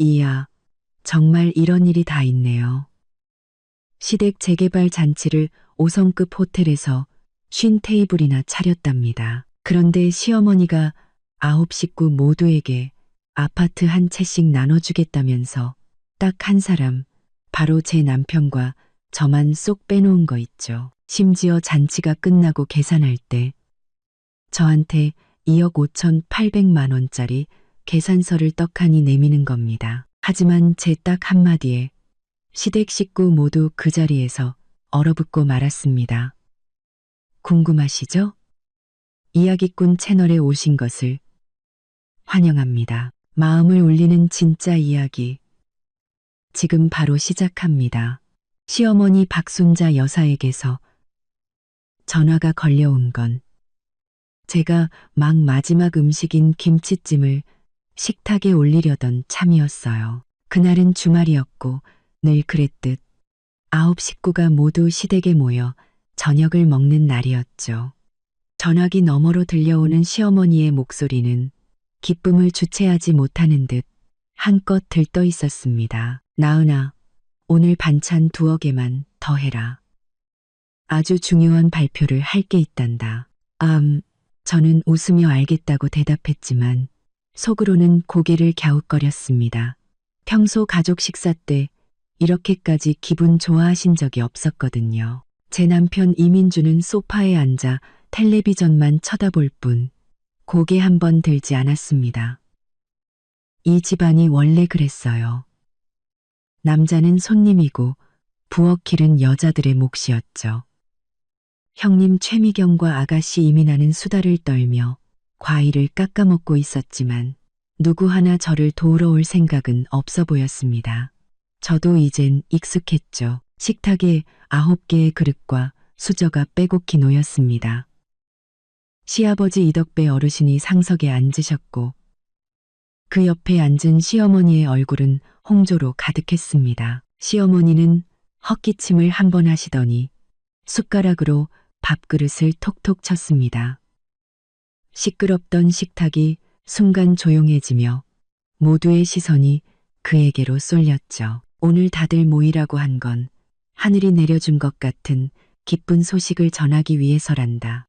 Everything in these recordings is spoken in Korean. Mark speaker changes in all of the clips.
Speaker 1: 이야, 정말 이런 일이 다 있네요. 시댁 재개발 잔치를 5성급 호텔에서 50테이블이나 차렸답니다. 그런데 시어머니가 9식구 모두에게 아파트 한 채씩 나눠주겠다면서 딱 한 사람, 바로 제 남편과 저만 쏙 빼놓은 거 있죠. 심지어 잔치가 끝나고 계산할 때 저한테 2억 5,800만 원짜리 계산서를 떡하니 내미는 겁니다. 하지만 제 딱 한마디에 시댁 식구 모두 그 자리에서 얼어붙고 말았습니다. 궁금하시죠? 이야기꾼 채널에 오신 것을 환영합니다. 마음을 울리는 진짜 이야기. 지금 바로 시작합니다. 시어머니 박순자 여사에게서 전화가 걸려온 건 제가 막 마지막 음식인 김치찜을 식탁에 올리려던 참이었어요. 그날은 주말이었고 늘 그랬듯 9식구가 모두 시댁에 모여 저녁을 먹는 날이었죠. 전화기 너머로 들려오는 시어머니의 목소리는 기쁨을 주체하지 못하는 듯 한껏 들떠 있었습니다. 나은아, 오늘 반찬 2억에만 더 해라. 아주 중요한 발표를 할 게 있단다. 저는 웃으며 알겠다고 대답했지만 속으로는 고개를 갸웃거렸습니다. 평소 가족 식사 때 이렇게까지 기분 좋아하신 적이 없었거든요. 제 남편 이민주는 소파에 앉아 텔레비전만 쳐다볼 뿐 고개 한번 들지 않았습니다. 이 집안이 원래 그랬어요. 남자는 손님이고 부엌 길은 여자들의 몫이었죠. 형님 최미경과 아가씨 이민아는 수다를 떨며 과일을 깎아먹고 있었지만 누구 하나 저를 도우러 올 생각은 없어 보였습니다. 저도 이젠 익숙했죠. 식탁에 9개의 그릇과 수저가 빼곡히 놓였습니다. 시아버지 이덕배 어르신이 상석에 앉으셨고 그 옆에 앉은 시어머니의 얼굴은 홍조로 가득했습니다. 시어머니는 헛기침을 한 번 하시더니 숟가락으로 밥그릇을 톡톡 쳤습니다. 시끄럽던 식탁이 순간 조용해지며 모두의 시선이 그에게로 쏠렸죠. 오늘 다들 모이라고 한 건 하늘이 내려준 것 같은 기쁜 소식을 전하기 위해서란다.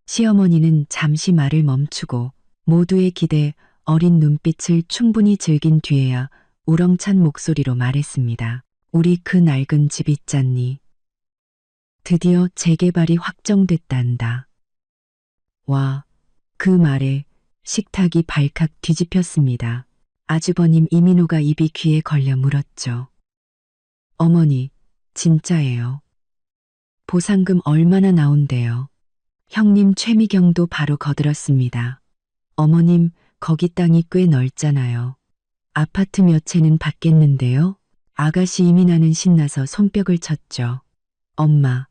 Speaker 1: 시어머니는 잠시 말을 멈추고 모두의 기대 어린 눈빛을 충분히 즐긴 뒤에야 우렁찬 목소리로 말했습니다. 우리 그 낡은 집 있잖니. 드디어 재개발이 확정됐단다. 와, 그 말에 식탁이 발칵 뒤집혔습니다. 아주버님 이민호가 입이 귀에 걸려 물었죠. 어머니, 진짜예요. 보상금 얼마나 나온대요? 형님 최미경도 바로 거들었습니다. 어머님, 거기 땅이 꽤 넓잖아요. 아파트 몇 채는 받겠는데요? 아가씨 이민아는 신나서 손뼉을 쳤죠. 엄마,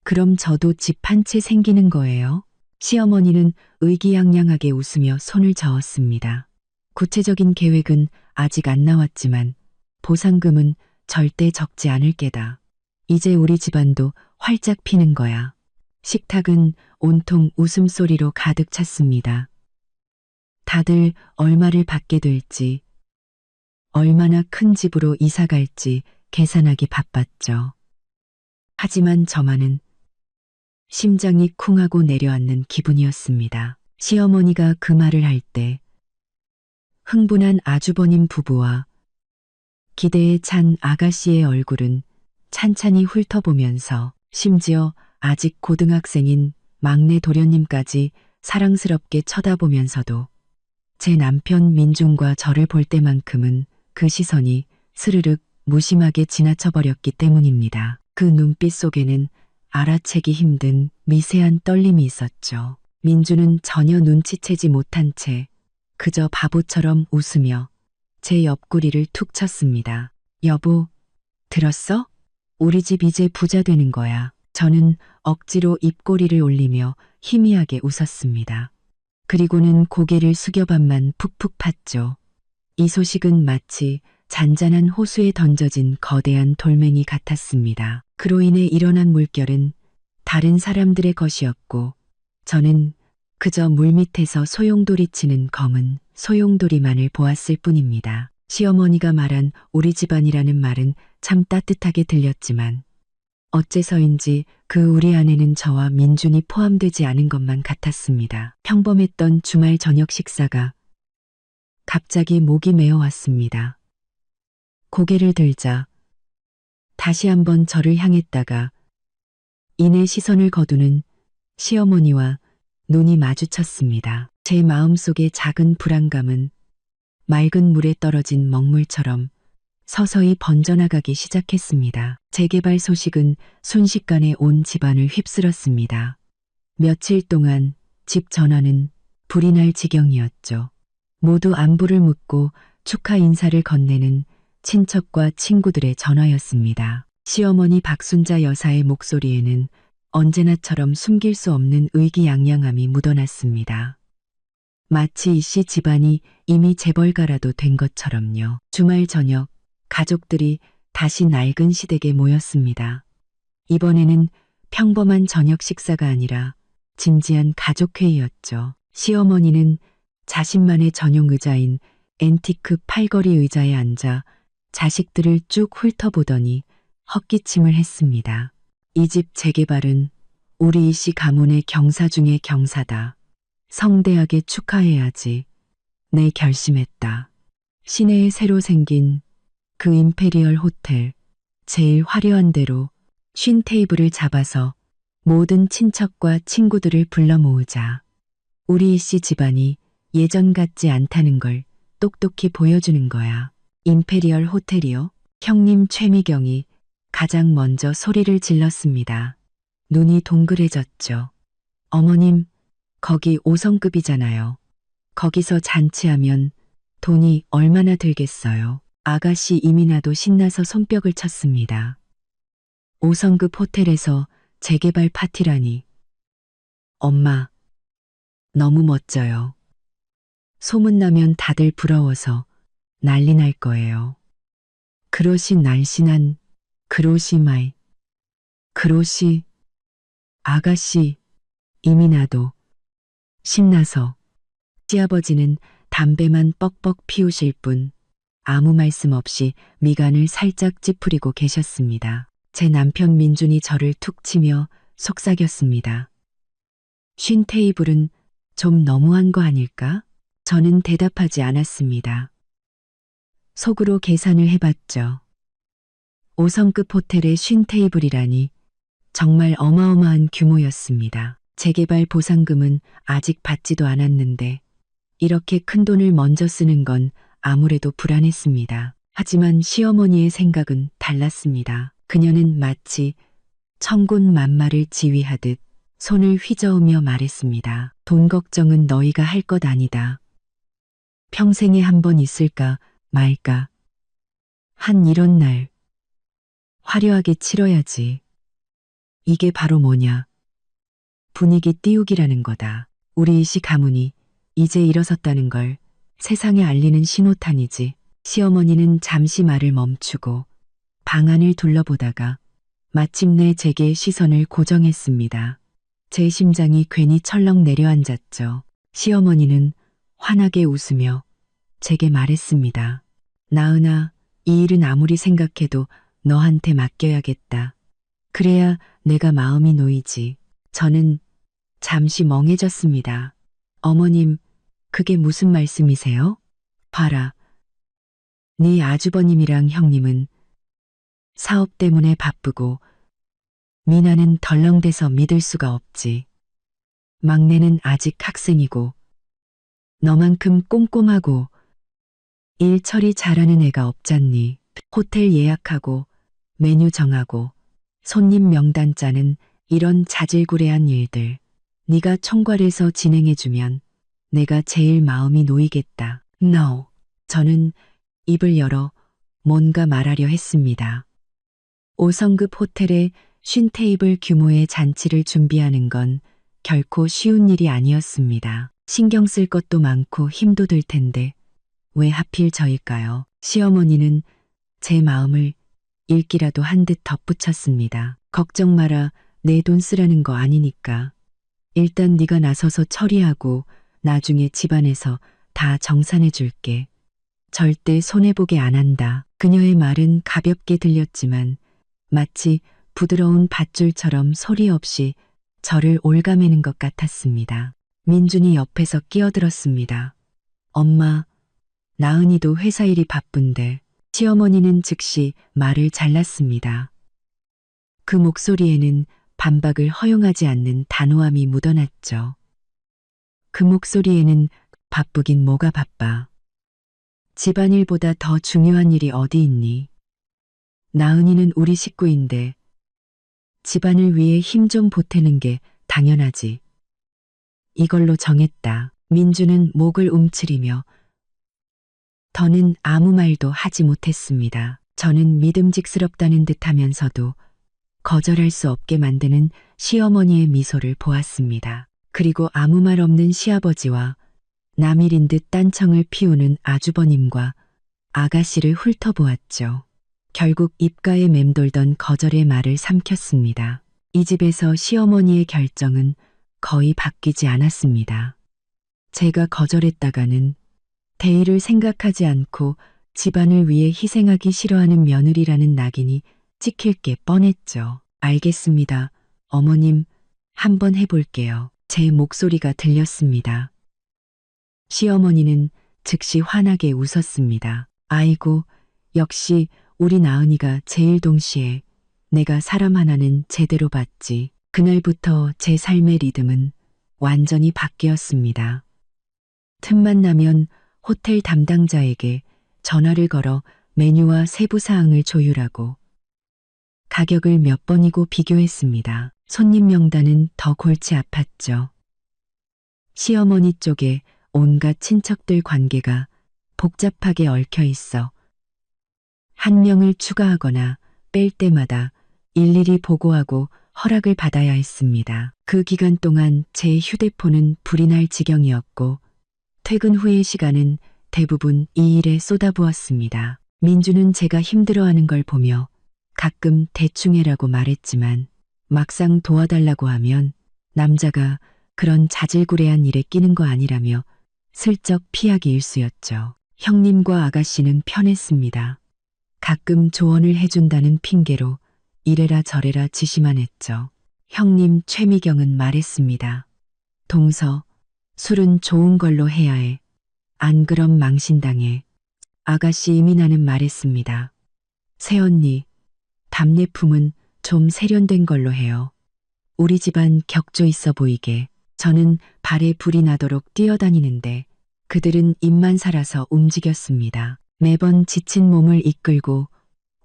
Speaker 1: 그럼 저도 집 한 채 생기는 거예요? 시어머니는 의기양양하게 웃으며 손을 저었습니다. 구체적인 계획은 아직 안 나왔지만 보상금은 절대 적지 않을 게다. 이제 우리 집안도 활짝 피는 거야. 식탁은 온통 웃음소리로 가득 찼습니다. 다들 얼마를 받게 될지, 얼마나 큰 집으로 이사 갈지 계산하기 바빴죠. 하지만 저만은 심장이 쿵 하고 내려앉는 기분이었습니다. 시어머니가 그 말을 할 때 흥분한 아주버님 부부와 기대에 찬 아가씨의 얼굴은 찬찬히 훑어보면서 심지어 아직 고등학생인 막내 도련님까지 사랑스럽게 쳐다보면서도 제 남편 민중과 저를 볼 때만큼은 그 시선이 스르륵 무심하게 지나쳐버렸기 때문입니다. 그 눈빛 속에는 알아채기 힘든 미세한 떨림이 있었죠. 민주는 전혀 눈치채지 못한 채 그저 바보처럼 웃으며 제 옆구리를 툭 쳤습니다. 여보, 들었어? 우리 집 이제 부자 되는 거야. 저는 억지로 입꼬리를 올리며 희미하게 웃었습니다. 그리고는 고개를 숙여반만 푹푹 팠죠. 이 소식은 마치 잔잔한 호수에 던져진 거대한 돌멩이 같았습니다. 그로 인해 일어난 물결은 다른 사람들의 것이었고 저는 그저 물밑에서 소용돌이 치는 검은 소용돌이만을 보았을 뿐입니다. 시어머니가 말한 우리 집안이라는 말은 참 따뜻하게 들렸지만 어째서인지 그 우리 안에는 저와 민준이 포함되지 않은 것만 같았습니다. 평범했던 주말 저녁 식사가 갑자기 목이 메어왔습니다. 고개를 들자 다시 한번 저를 향했다가 이내 시선을 거두는 시어머니와 눈이 마주쳤습니다. 제 마음속의 작은 불안감은 맑은 물에 떨어진 먹물처럼 서서히 번져나가기 시작했습니다. 재개발 소식은 순식간에 온 집안을 휩쓸었습니다. 며칠 동안 집 전화는 불이 날 지경이었죠. 모두 안부를 묻고 축하 인사를 건네는 친척과 친구들의 전화였습니다. 시어머니 박순자 여사의 목소리에는 언제나처럼 숨길 수 없는 의기양양함이 묻어났습니다. 마치 이 씨 집안이 이미 재벌가라도 된 것처럼요. 주말 저녁 가족들이 다시 낡은 시댁에 모였습니다. 이번에는 평범한 저녁 식사가 아니라 진지한 가족회의였죠. 시어머니는 자신만의 전용 의자인 앤티크 팔걸이 의자에 앉아 자식들을 쭉 훑어보더니 헛기침을 했습니다. 이 집 재개발은 우리 이씨 가문의 경사 중의 경사다. 성대하게 축하해야지. 내 결심했다. 시내에 새로 생긴 그 임페리얼 호텔, 제일 화려한 데로 쉰 테이블을 잡아서 모든 친척과 친구들을 불러 모으자. 우리 이씨 집안이 예전 같지 않다는 걸 똑똑히 보여주는 거야. 임페리얼 호텔이요? 형님 최미경이 가장 먼저 소리를 질렀습니다. 눈이 동그래졌죠. 어머님, 거기 5성급이잖아요. 거기서 잔치하면 돈이 얼마나 들겠어요. 아가씨 이민아도 신나서 손뼉을 쳤습니다. 5성급 호텔에서 재개발 파티라니. 엄마, 너무 멋져요. 소문나면 다들 부러워서 난리 날 거예요. 그러시 날씬한 그로시 마이. 그로시 아가씨 이민아도 신나서. 시아버지는 담배만 뻑뻑 피우실 뿐 아무 말씀 없이 미간을 살짝 찌푸리고 계셨습니다. 제 남편 민준이 저를 툭 치며 속삭였습니다. 쉰 테이블은 좀 너무한 거 아닐까? 저는 대답하지 않았습니다. 속으로 계산을 해봤죠. 5성급 호텔의 쉰 테이블이라니 정말 어마어마한 규모였습니다. 재개발 보상금은 아직 받지도 않았는데 이렇게 큰 돈을 먼저 쓰는 건 아무래도 불안했습니다. 하지만 시어머니의 생각은 달랐습니다. 그녀는 마치 천군 만마를 지휘하듯 손을 휘저으며 말했습니다. 돈 걱정은 너희가 할 것 아니다. 평생에 한 번 있을까 말까. 한 이런 날 화려하게 치러야지. 이게 바로 뭐냐. 분위기 띄우기라는 거다. 우리 이씨 가문이 이제 일어섰다는 걸 세상에 알리는 신호탄이지. 시어머니는 잠시 말을 멈추고 방안을 둘러보다가 마침내 제게 시선을 고정했습니다. 제 심장이 괜히 철렁 내려앉았죠. 시어머니는 환하게 웃으며 제게 말했습니다. 나은아, 이 일은 아무리 생각해도 너한테 맡겨야겠다. 그래야 내가 마음이 놓이지. 저는 잠시 멍해졌습니다. 어머님, 그게 무슨 말씀이세요? 봐라. 네 아주버님이랑 형님은 사업 때문에 바쁘고 미나는 덜렁대서 믿을 수가 없지. 막내는 아직 학생이고 너만큼 꼼꼼하고 일 처리 잘하는 애가 없잖니. 호텔 예약하고 메뉴 정하고 손님 명단 짜는 이런 자질구레한 일들. 네가 총괄해서 진행해주면 내가 제일 마음이 놓이겠다. No. 저는 입을 열어 뭔가 말하려 했습니다. 5성급 호텔에 쉰 테이블 규모의 잔치를 준비하는 건 결코 쉬운 일이 아니었습니다. 신경 쓸 것도 많고 힘도 들 텐데 왜 하필 저일까요? 시어머니는 제 마음을 읽기라도 한 듯 덧붙였습니다. 걱정 마라. 내 돈 쓰라는 거 아니니까. 일단 네가 나서서 처리하고 나중에 집안에서 다 정산해 줄게. 절대 손해보게 안 한다. 그녀의 말은 가볍게 들렸지만 마치 부드러운 밧줄처럼 소리 없이 저를 올가매는 것 같았습니다. 민준이 옆에서 끼어들었습니다. 엄마, 나은이도 회사 일이 바쁜데. 시어머니는 즉시 말을 잘랐습니다. 그 목소리에는 반박을 허용하지 않는 단호함이 묻어났죠. 그 목소리에는 바쁘긴 뭐가 바빠. 집안일보다 더 중요한 일이 어디 있니? 나은이는 우리 식구인데 집안을 위해 힘 좀 보태는 게 당연하지. 이걸로 정했다. 민주는 목을 움츠리며 더는 아무 말도 하지 못했습니다. 저는 믿음직스럽다는 듯 하면서도 거절할 수 없게 만드는 시어머니의 미소를 보았습니다. 그리고 아무 말 없는 시아버지와 남일인 듯 딴청을 피우는 아주버님과 아가씨를 훑어보았죠. 결국 입가에 맴돌던 거절의 말을 삼켰습니다. 이 집에서 시어머니의 결정은 거의 바뀌지 않았습니다. 제가 거절했다가는 대의를 생각하지 않고 집안을 위해 희생하기 싫어하는 며느리라는 낙인이 찍힐 게 뻔했죠. 알겠습니다. 어머님, 한번 해볼게요. 제 목소리가 들렸습니다. 시어머니는 즉시 환하게 웃었습니다. 아이고, 역시 우리 나은이가 제일 동시에 내가 사람 하나는 제대로 봤지. 그날부터 제 삶의 리듬은 완전히 바뀌었습니다. 틈만 나면 호텔 담당자에게 전화를 걸어 메뉴와 세부 사항을 조율하고 가격을 몇 번이고 비교했습니다. 손님 명단은 더 골치 아팠죠. 시어머니 쪽에 온갖 친척들 관계가 복잡하게 얽혀 있어 한 명을 추가하거나 뺄 때마다 일일이 보고하고 허락을 받아야 했습니다. 그 기간 동안 제 휴대폰은 불이 날 지경이었고 퇴근 후의 시간은 대부분 이 일에 쏟아부었습니다. 민주는 제가 힘들어하는 걸 보며 가끔 대충 해라고 말했지만 막상 도와달라고 하면 남자가 그런 자질구레한 일에 끼는 거 아니라며 슬쩍 피하기 일쑤였죠. 형님과 아가씨는 편했습니다. 가끔 조언을 해준다는 핑계로 이래라 저래라 지시만 했죠. 형님 최미경은 말했습니다. 동서, 술은 좋은 걸로 해야 해. 안 그럼 망신당해. 아가씨 이민아는 말했습니다. 새언니, 답례품은 좀 세련된 걸로 해요. 우리 집안 격조 있어 보이게. 저는 발에 불이 나도록 뛰어다니는데 그들은 입만 살아서 움직였습니다. 매번 지친 몸을 이끌고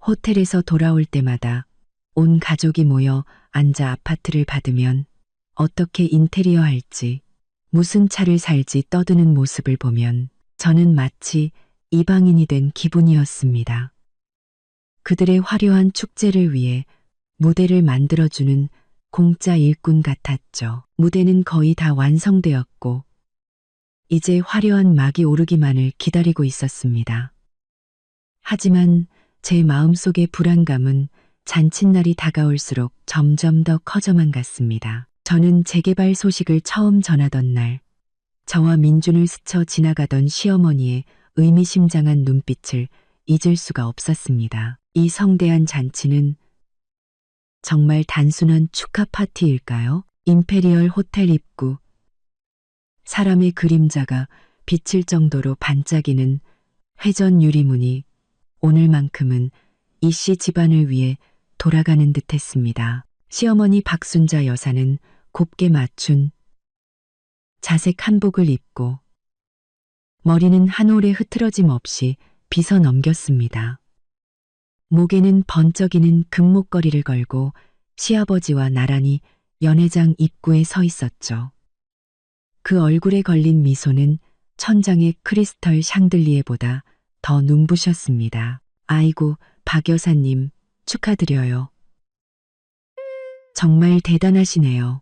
Speaker 1: 호텔에서 돌아올 때마다 온 가족이 모여 앉아 아파트를 받으면 어떻게 인테리어 할지, 무슨 차를 살지 떠드는 모습을 보면 저는 마치 이방인이 된 기분이었습니다. 그들의 화려한 축제를 위해 무대를 만들어주는 공짜 일꾼 같았죠. 무대는 거의 다 완성되었고 이제 화려한 막이 오르기만을 기다리고 있었습니다. 하지만 제 마음속의 불안감은 잔칫날이 다가올수록 점점 더 커져만 갔습니다. 저는 재개발 소식을 처음 전하던 날 저와 민준을 스쳐 지나가던 시어머니의 의미심장한 눈빛을 잊을 수가 없었습니다. 이 성대한 잔치는 정말 단순한 축하 파티일까요? 임페리얼 호텔 입구. 사람의 그림자가 비칠 정도로 반짝이는 회전 유리문이 오늘만큼은 이씨 집안을 위해 돌아가는 듯했습니다. 시어머니 박순자 여사는 곱게 맞춘 자색 한복을 입고 머리는 한 올에 흐트러짐 없이 빗어 넘겼습니다. 목에는 번쩍이는 금목걸이를 걸고 시아버지와 나란히 연회장 입구에 서 있었죠. 그 얼굴에 걸린 미소는 천장의 크리스털 샹들리에보다 더 눈부셨습니다. 아이고, 박 여사님, 축하드려요. 정말 대단하시네요.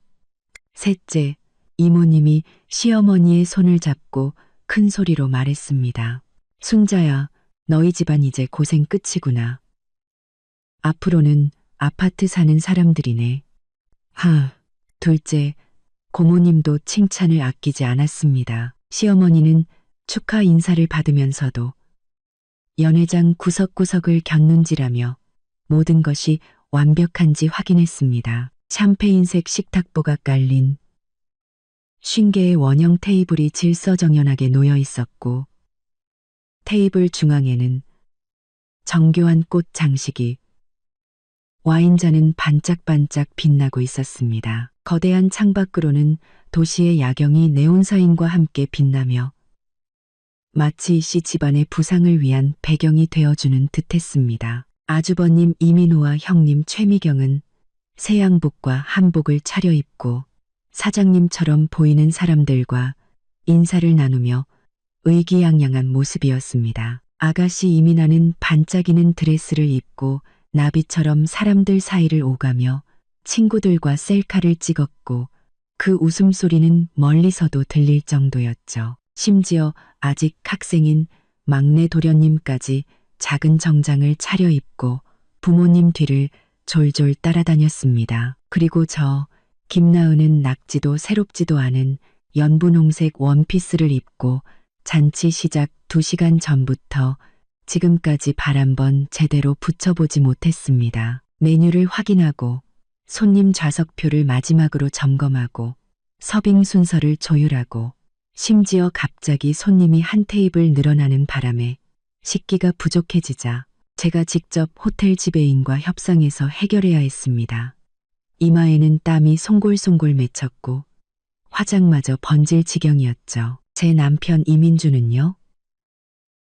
Speaker 1: 셋째, 이모님이 시어머니의 손을 잡고 큰 소리로 말했습니다. 순자야, 너희 집안 이제 고생 끝이구나. 앞으로는 아파트 사는 사람들이네. 둘째, 고모님도 칭찬을 아끼지 않았습니다. 시어머니는 축하 인사를 받으면서도 연회장 구석구석을 곁눈질하며 모든 것이 완벽한지 확인했습니다. 샴페인색 식탁보가 깔린 50개의 원형 테이블이 질서정연하게 놓여 있었고 테이블 중앙에는 정교한 꽃 장식이 와인잔은 반짝반짝 빛나고 있었습니다. 거대한 창밖으로는 도시의 야경이 네온사인과 함께 빛나며 마치 이씨 집안의 부상을 위한 배경이 되어주는 듯했습니다. 아주버님 이민호와 형님 최미경은 새 양복과 한복을 차려입고 사장님처럼 보이는 사람들과 인사를 나누며 의기양양한 모습이었습니다. 아가씨 이민아는 반짝이는 드레스를 입고 나비처럼 사람들 사이를 오가며 친구들과 셀카를 찍었고 그 웃음소리는 멀리서도 들릴 정도였죠. 심지어 아직 학생인 막내 도련님까지 작은 정장을 차려입고 부모님 뒤를 졸졸 따라다녔습니다. 그리고 저 김나은은 낙지도 새롭지도 않은 연분홍색 원피스를 입고 잔치 시작 2시간 전부터 지금까지 발 한 번 제대로 붙여보지 못했습니다. 메뉴를 확인하고 손님 좌석표를 마지막으로 점검하고 서빙 순서를 조율하고 심지어 갑자기 손님이 한 테이블 늘어나는 바람에 식기가 부족해지자 제가 직접 호텔 지배인과 협상해서 해결해야 했습니다. 이마에는 땀이 송골송골 맺혔고 화장마저 번질 지경이었죠. 제 남편 이민주는요?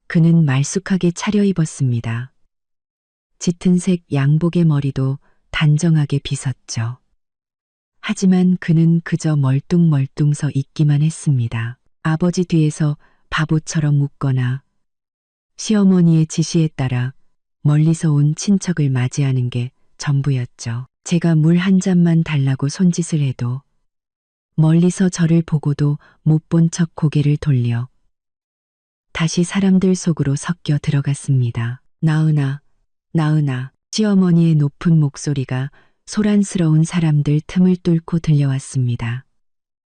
Speaker 1: 그는 말쑥하게 차려입었습니다. 짙은색 양복의 머리도 단정하게 빗었죠. 하지만 그는 그저 멀뚱멀뚱 서 있기만 했습니다. 아버지 뒤에서 바보처럼 웃거나 시어머니의 지시에 따라 멀리서 온 친척을 맞이하는 게 전부였죠. 제가 물 한 잔만 달라고 손짓을 해도 멀리서 저를 보고도 못 본 척 고개를 돌려 다시 사람들 속으로 섞여 들어갔습니다. 나은아, 나은아. 시어머니의 높은 목소리가 소란스러운 사람들 틈을 뚫고 들려왔습니다.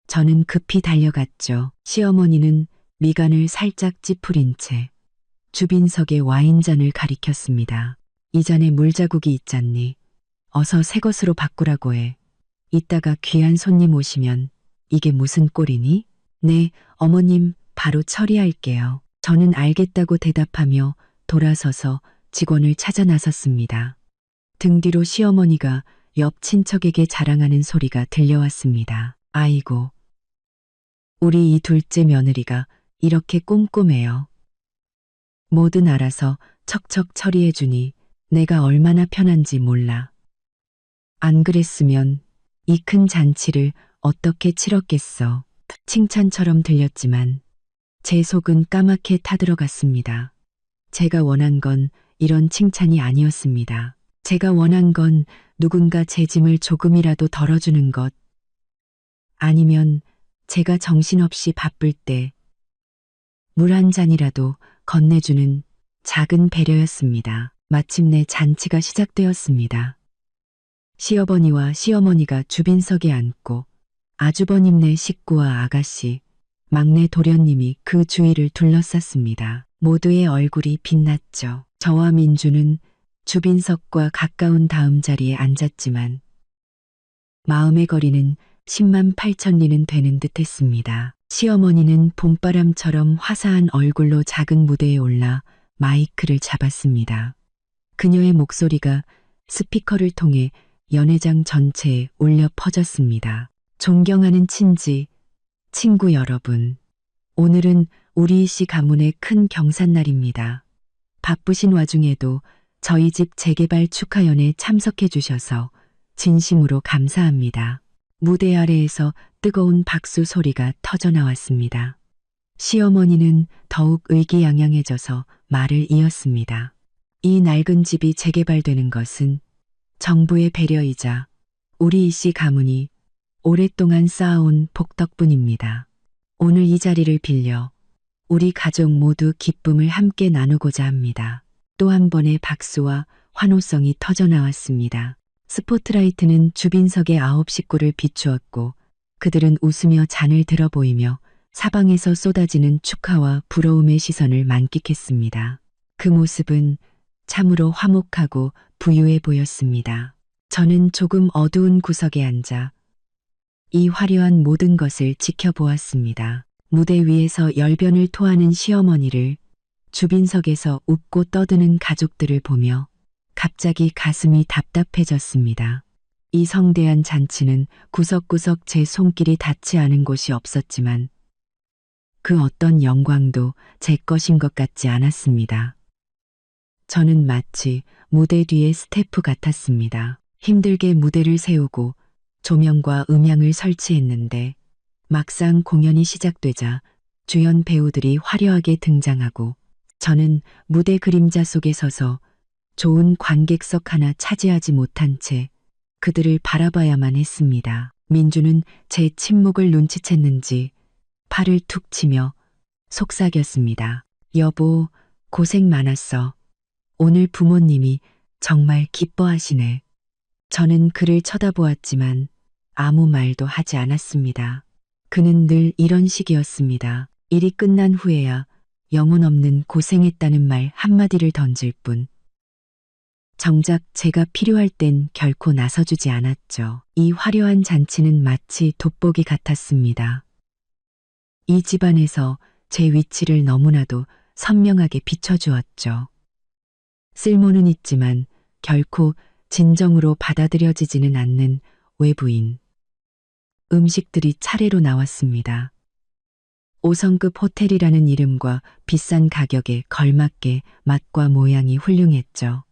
Speaker 1: 저는 급히 달려갔죠. 시어머니는 미간을 살짝 찌푸린 채 주빈석의 와인잔을 가리켰습니다. 이 잔에 물자국이 있잖니. 어서 새 것으로 바꾸라고 해. 이따가 귀한 손님 오시면 이게 무슨 꼴이니? 네, 어머님, 바로 처리할게요. 저는 알겠다고 대답하며 돌아서서 직원을 찾아 나섰습니다. 등 뒤로 시어머니가 옆 친척에게 자랑하는 소리가 들려왔습니다. 아이고, 우리 이 둘째 며느리가 이렇게 꼼꼼해요. 뭐든 알아서 척척 처리해주니 내가 얼마나 편한지 몰라. 안 그랬으면 이 큰 잔치를 어떻게 치렀겠어. 칭찬처럼 들렸지만 제 속은 까맣게 타들어갔습니다. 제가 원한 건 이런 칭찬이 아니었습니다. 제가 원한 건 누군가 제 짐을 조금이라도 덜어주는 것, 아니면 제가 정신없이 바쁠 때 물 한 잔이라도 건네주는 작은 배려였습니다. 마침내 잔치가 시작되었습니다. 시어머니와 시어머니가 주빈석에 앉고 아주버님네 식구와 아가씨, 막내 도련님이 그 주위를 둘러쌌습니다. 모두의 얼굴이 빛났죠. 저와 민주는 주빈석과 가까운 다음 자리에 앉았지만 마음의 거리는 10만 8천 리는 되는 듯했습니다. 시어머니는 봄바람처럼 화사한 얼굴로 작은 무대에 올라 마이크를 잡았습니다. 그녀의 목소리가 스피커를 통해 연회장 전체에 울려 퍼졌습니다. 존경하는 친지, 친구 여러분, 오늘은 우리 씨 가문의 큰 경산날입니다. 바쁘신 와중에도 저희 집 재개발 축하연에 참석해 주셔서 진심으로 감사합니다. 무대 아래에서 뜨거운 박수 소리가 터져 나왔습니다. 시어머니는 더욱 의기양양해져서 말을 이었습니다. 이 낡은 집이 재개발되는 것은 정부의 배려이자 우리 이씨 가문이 오랫동안 쌓아온 복 덕분입니다. 오늘 이 자리를 빌려 우리 가족 모두 기쁨을 함께 나누고자 합니다. 또 한 번의 박수와 환호성이 터져 나왔습니다. 스포트라이트는 주빈석의 9 식구를 비추었고 그들은 웃으며 잔을 들어 보이며 사방에서 쏟아지는 축하와 부러움의 시선을 만끽했습니다. 그 모습은 참으로 화목하고 부유해 보였습니다. 저는 조금 어두운 구석에 앉아 이 화려한 모든 것을 지켜보았습니다. 무대 위에서 열변을 토하는 시어머니를, 주빈석에서 웃고 떠드는 가족들을 보며 갑자기 가슴이 답답해졌습니다. 이 성대한 잔치는 구석구석 제 손길이 닿지 않은 곳이 없었지만 그 어떤 영광도 제 것인 것 같지 않았습니다. 저는 마치 무대 뒤의 스태프 같았습니다. 힘들게 무대를 세우고 조명과 음향을 설치했는데 막상 공연이 시작되자 주연 배우들이 화려하게 등장하고 저는 무대 그림자 속에 서서 좋은 관객석 하나 차지하지 못한 채 그들을 바라봐야만 했습니다. 민주는 제 침묵을 눈치챘는지 팔을 툭 치며 속삭였습니다. 여보, 고생 많았어. 오늘 부모님이 정말 기뻐하시네. 저는 그를 쳐다보았지만 아무 말도 하지 않았습니다. 그는 늘 이런 식이었습니다. 일이 끝난 후에야 영혼 없는 고생했다는 말 한마디를 던질 뿐 정작 제가 필요할 땐 결코 나서주지 않았죠. 이 화려한 잔치는 마치 돋보기 같았습니다. 이 집안에서 제 위치를 너무나도 선명하게 비춰주었죠. 쓸모는 있지만 결코 진정으로 받아들여지지는 않는 외부인. 음식들이 차례로 나왔습니다. 5성급 호텔이라는 이름과 비싼 가격에 걸맞게 맛과 모양이 훌륭했죠.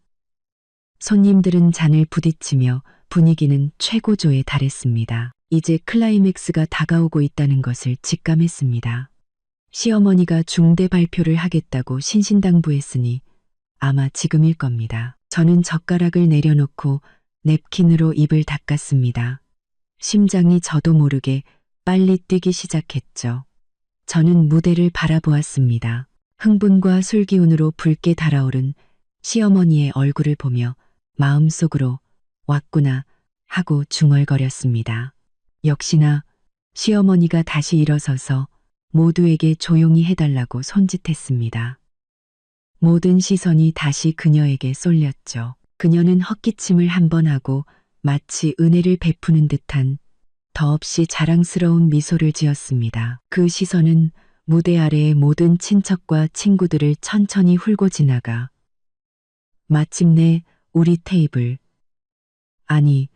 Speaker 1: 손님들은 잔을 부딪히며 분위기는 최고조에 달했습니다. 이제 클라이맥스가 다가오고 있다는 것을 직감했습니다. 시어머니가 중대 발표를 하겠다고 신신당부했으니 아마 지금일 겁니다. 저는 젓가락을 내려놓고 냅킨으로 입을 닦았습니다. 심장이 저도 모르게 빨리 뛰기 시작했죠. 저는 무대를 바라보았습니다. 흥분과 술기운으로 붉게 달아오른 시어머니의 얼굴을 보며 마음속으로 왔구나 하고 중얼거렸습니다. 역시나 시어머니가 다시 일어서서 모두에게 조용히 해달라고 손짓했습니다. 모든 시선이 다시 그녀에게 쏠렸죠. 그녀는 헛기침을 한 번 하고 마치 은혜를 베푸는 듯한 더없이 자랑스러운 미소를 지었습니다. 그 시선은 무대 아래의 모든 친척과 친구들을 천천히 훑고 지나가 마침내 우리 테이블, 아니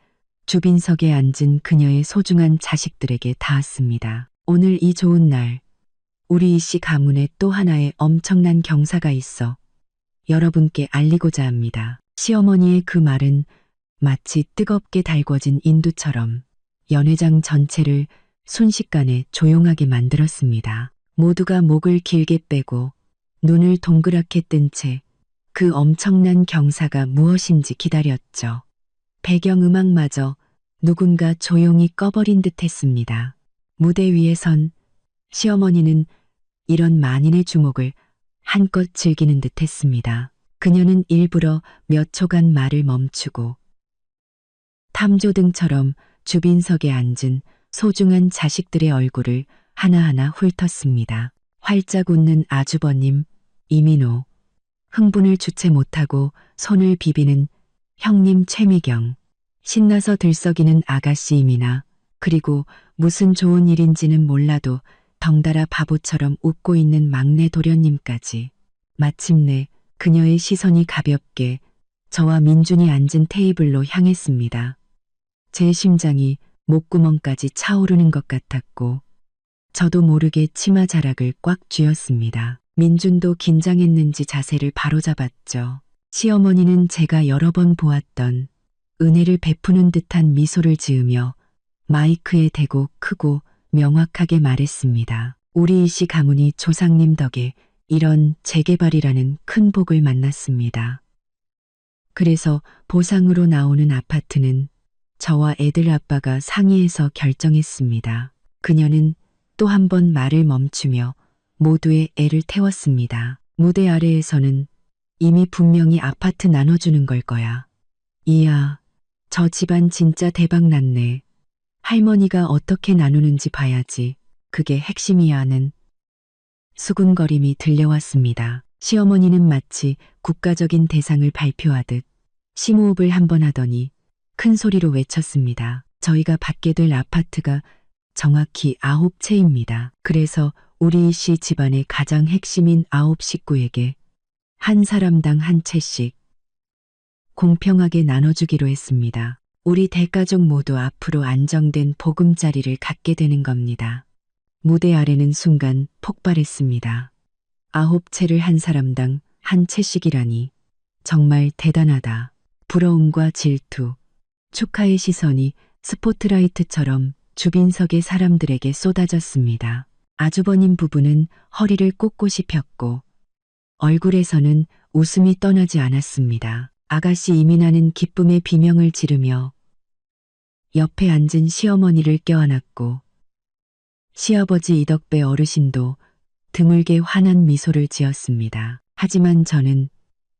Speaker 1: 주빈석에 앉은 그녀의 소중한 자식들에게 닿았습니다. 오늘 이 좋은 날, 우리 이씨 가문에 또 하나의 엄청난 경사가 있어 여러분께 알리고자 합니다. 시어머니의 그 말은 마치 뜨겁게 달궈진 인두처럼 연회장 전체를 순식간에 조용하게 만들었습니다. 모두가 목을 길게 빼고 눈을 동그랗게 뜬 채 그 엄청난 경사가 무엇인지 기다렸죠. 배경음악마저 누군가 조용히 꺼버린 듯 했습니다. 무대 위에 선 시어머니는 이런 만인의 주목을 한껏 즐기는 듯 했습니다. 그녀는 일부러 몇 초간 말을 멈추고 탐조등처럼 주빈석에 앉은 소중한 자식들의 얼굴을 하나하나 훑었습니다. 활짝 웃는 아주버님, 이민호, 흥분을 주체 못하고 손을 비비는 형님 최미경, 신나서 들썩이는 아가씨 이민아, 그리고 무슨 좋은 일인지는 몰라도 덩달아 바보처럼 웃고 있는 막내 도련님까지. 마침내 그녀의 시선이 가볍게 저와 민준이 앉은 테이블로 향했습니다. 제 심장이 목구멍까지 차오르는 것 같았고 저도 모르게 치마 자락을 꽉 쥐었습니다. 민준도 긴장했는지 자세를 바로잡았죠. 시어머니는 제가 여러 번 보았던 은혜를 베푸는 듯한 미소를 지으며 마이크에 대고 크고 명확하게 말했습니다. 우리 이씨 가문이 조상님 덕에 이런 재개발이라는 큰 복을 만났습니다. 그래서 보상으로 나오는 아파트는 저와 애들 아빠가 상의해서 결정했습니다. 그녀는 또 한 번 말을 멈추며 모두의 애를 태웠습니다. 무대 아래에서는 이미 분명히 아파트 나눠주는 걸 거야. 이야, 저 집안 진짜 대박 났네. 할머니가 어떻게 나누는지 봐야지. 그게 핵심이야 하는 수군거림이 들려왔습니다. 시어머니는 마치 국가적인 대상을 발표하듯 심호흡을 한 번 하더니 큰 소리로 외쳤습니다. 저희가 받게 될 아파트가 정확히 9채입니다. 그래서 우리 씨 집안의 가장 핵심인 9식구에게 한 사람당 한 채씩 공평하게 나눠주기로 했습니다. 우리 대가족 모두 앞으로 안정된 보금자리를 갖게 되는 겁니다. 무대 아래는 순간 폭발했습니다. 9채를 한 사람당 한 채씩이라니 정말 대단하다. 부러움과 질투, 축하의 시선이 스포트라이트처럼 주빈석의 사람들에게 쏟아졌습니다. 아주버님 부부는 허리를 꼿꼿이 폈고 얼굴에서는 웃음이 떠나지 않았습니다. 아가씨 이민아는 기쁨의 비명을 지르며 옆에 앉은 시어머니를 껴안았고 시아버지 이덕배 어르신도 드물게 환한 미소를 지었습니다. 하지만 저는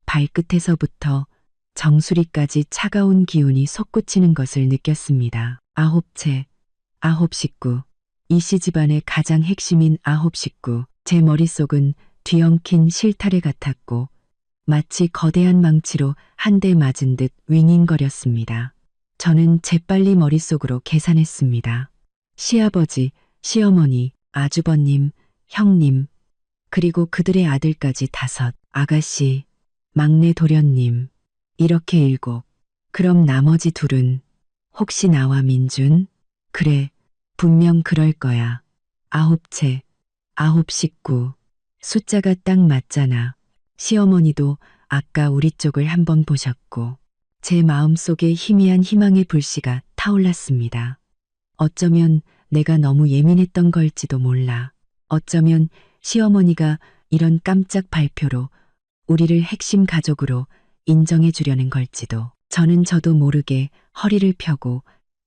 Speaker 1: 발끝에서부터 정수리까지 차가운 기운이 솟구치는 것을 느꼈습니다. 9채, 9식구. 이씨 집안의 가장 핵심인 9식구. 제 머릿속은 뒤엉킨 실타래 같았고 마치 거대한 망치로 한 대 맞은 듯 윙윙거렸습니다. 저는 재빨리 머릿속으로 계산했습니다. 시아버지, 시어머니, 아주버님, 형님, 그리고 그들의 아들까지 5, 아가씨, 막내 도련님, 이렇게 7. 그럼 나머지 2은 혹시 나와 민준? 그래, 분명 그럴 거야. 9채, 9식구. 숫자가 딱 맞잖아. 시어머니도 아까 우리 쪽을 한번 보셨고 제 마음속에 희미한 희망의 불씨가 타올랐습니다. 어쩌면 내가 너무 예민했던 걸지도 몰라. 어쩌면 시어머니가 이런 깜짝 발표로 우리를 핵심 가족으로 인정해 주려는 걸지도. 저는 저도 모르게 허리를 펴고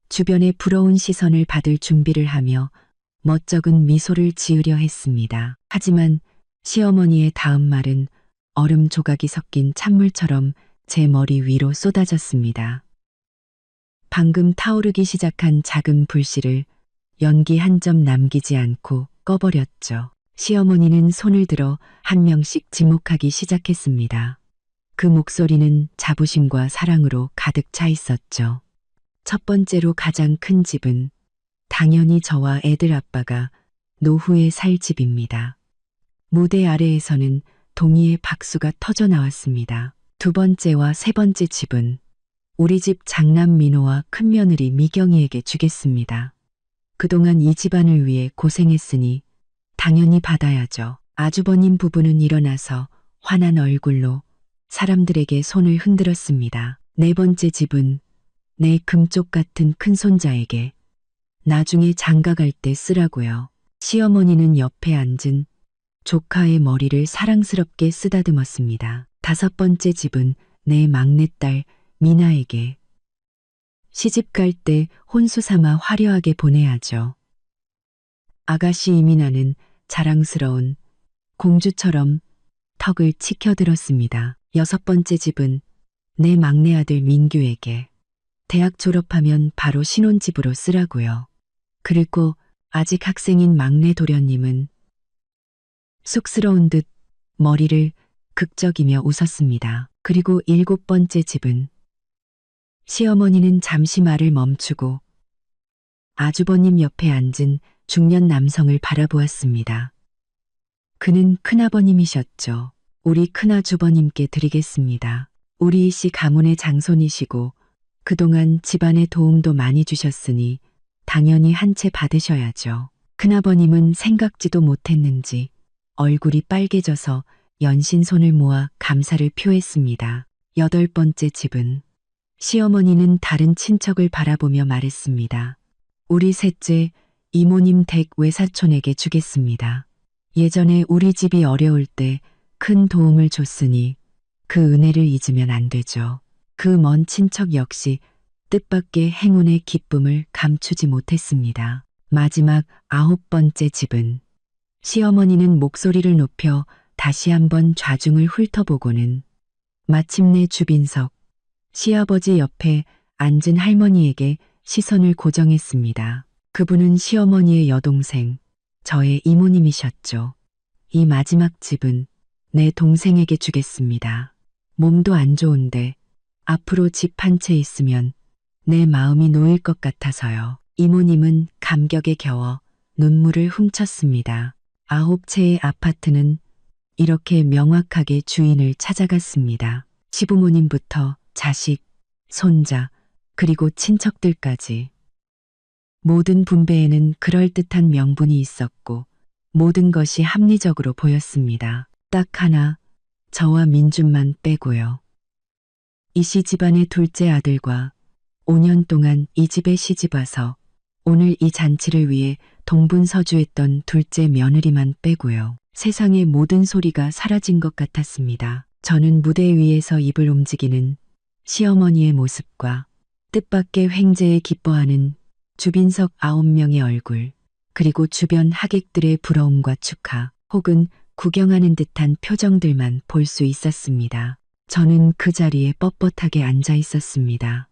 Speaker 1: 주변의 부러운 시선을 받을 준비를 하며 멋쩍은 미소를 지으려 했습니다. 하지만 시어머니의 다음 말은 얼음 조각이 섞인 찬물처럼 제 머리 위로 쏟아졌습니다. 방금 타오르기 시작한 작은 불씨를 연기 한 점 남기지 않고 꺼버렸죠. 시어머니는 손을 들어 한 명씩 지목하기 시작했습니다. 그 목소리는 자부심과 사랑으로 가득 차 있었죠. 첫 번째로 가장 큰 집은 당연히 저와 애들 아빠가 노후에 살 집입니다. 무대 아래에서는 동의의 박수가 터져 나왔습니다. 2번째와 3번째 집은 우리 집 장남 민호와 큰며느리 미경이에게 주겠습니다. 그동안 이 집안을 위해 고생했으니 당연히 받아야죠. 아주버님 부부는 일어나서 환한 얼굴로 사람들에게 손을 흔들었습니다. 4번째 집은 내 금쪽 같은 큰손자에게 나중에 장가갈 때 쓰라고요. 시어머니는 옆에 앉은 조카의 머리를 사랑스럽게 쓰다듬었습니다. 5번째 집은 내 막내딸 미나에게 시집 갈 때 혼수 삼아 화려하게 보내야죠. 아가씨 이민아는 자랑스러운 공주처럼 턱을 치켜들었습니다. 6번째 집은 내 막내 아들 민규에게 대학 졸업하면 바로 신혼집으로 쓰라고요. 그리고 아직 학생인 막내 도련님은 쑥스러운 듯 머리를 극적이며 웃었습니다. 그리고 7번째 집은 시어머니는 잠시 말을 멈추고 아주버님 옆에 앉은 중년 남성을 바라보았습니다. 그는 큰아버님이셨죠. 우리 큰아주버님께 드리겠습니다. 우리 씨 가문의 장손이시고 그동안 집안에 도움도 많이 주셨으니 당연히 한 채 받으셔야죠. 큰아버님은 생각지도 못했는지 얼굴이 빨개져서 연신 손을 모아 감사를 표했습니다. 8번째 집은 시어머니는 다른 친척을 바라보며 말했습니다. 우리 셋째 이모님 댁 외사촌에게 주겠습니다. 예전에 우리 집이 어려울 때 큰 도움을 줬으니 그 은혜를 잊으면 안 되죠. 그 먼 친척 역시 뜻밖의 행운의 기쁨을 감추지 못했습니다. 마지막 9번째 집은 시어머니는 목소리를 높여 다시 한번 좌중을 훑어보고는 마침내 주빈석, 시아버지 옆에 앉은 할머니에게 시선을 고정했습니다. 그분은 시어머니의 여동생, 저의 이모님이셨죠. 이 마지막 집은 내 동생에게 주겠습니다. 몸도 안 좋은데 앞으로 집 한 채 있으면 내 마음이 놓일 것 같아서요. 이모님은 감격에 겨워 눈물을 훔쳤습니다. 9채의 아파트는 이렇게 명확하게 주인을 찾아갔습니다. 시부모님부터 자식, 손자, 그리고 친척들까지. 모든 분배에는 그럴듯한 명분이 있었고 모든 것이 합리적으로 보였습니다. 딱 하나, 저와 민준만 빼고요. 이씨 집안의 둘째 아들과 5년 동안 이 집에 시집와서 오늘 이 잔치를 위해 동분서주했던 둘째 며느리만 빼고요. 세상의 모든 소리가 사라진 것 같았습니다. 저는 무대 위에서 입을 움직이는 시어머니의 모습과 뜻밖의 횡재에 기뻐하는 주빈석 9명의 얼굴, 그리고 주변 하객들의 부러움과 축하, 혹은 구경하는 듯한 표정들만 볼 수 있었습니다. 저는 그 자리에 뻣뻣하게 앉아 있었습니다.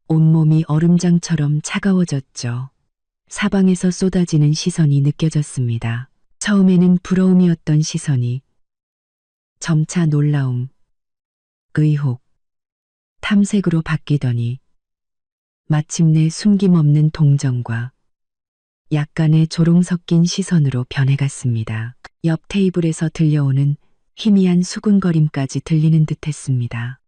Speaker 1: 온몸이 얼음장처럼 차가워졌죠. 사방에서 쏟아지는 시선이 느껴졌습니다. 처음에는 부러움이었던 시선이 점차 놀라움, 의혹, 탐색으로 바뀌더니 마침내 숨김없는 동정과 약간의 조롱 섞인 시선으로 변해갔습니다. 옆 테이블에서 들려오는 희미한 수군거림까지 들리는 듯했습니다.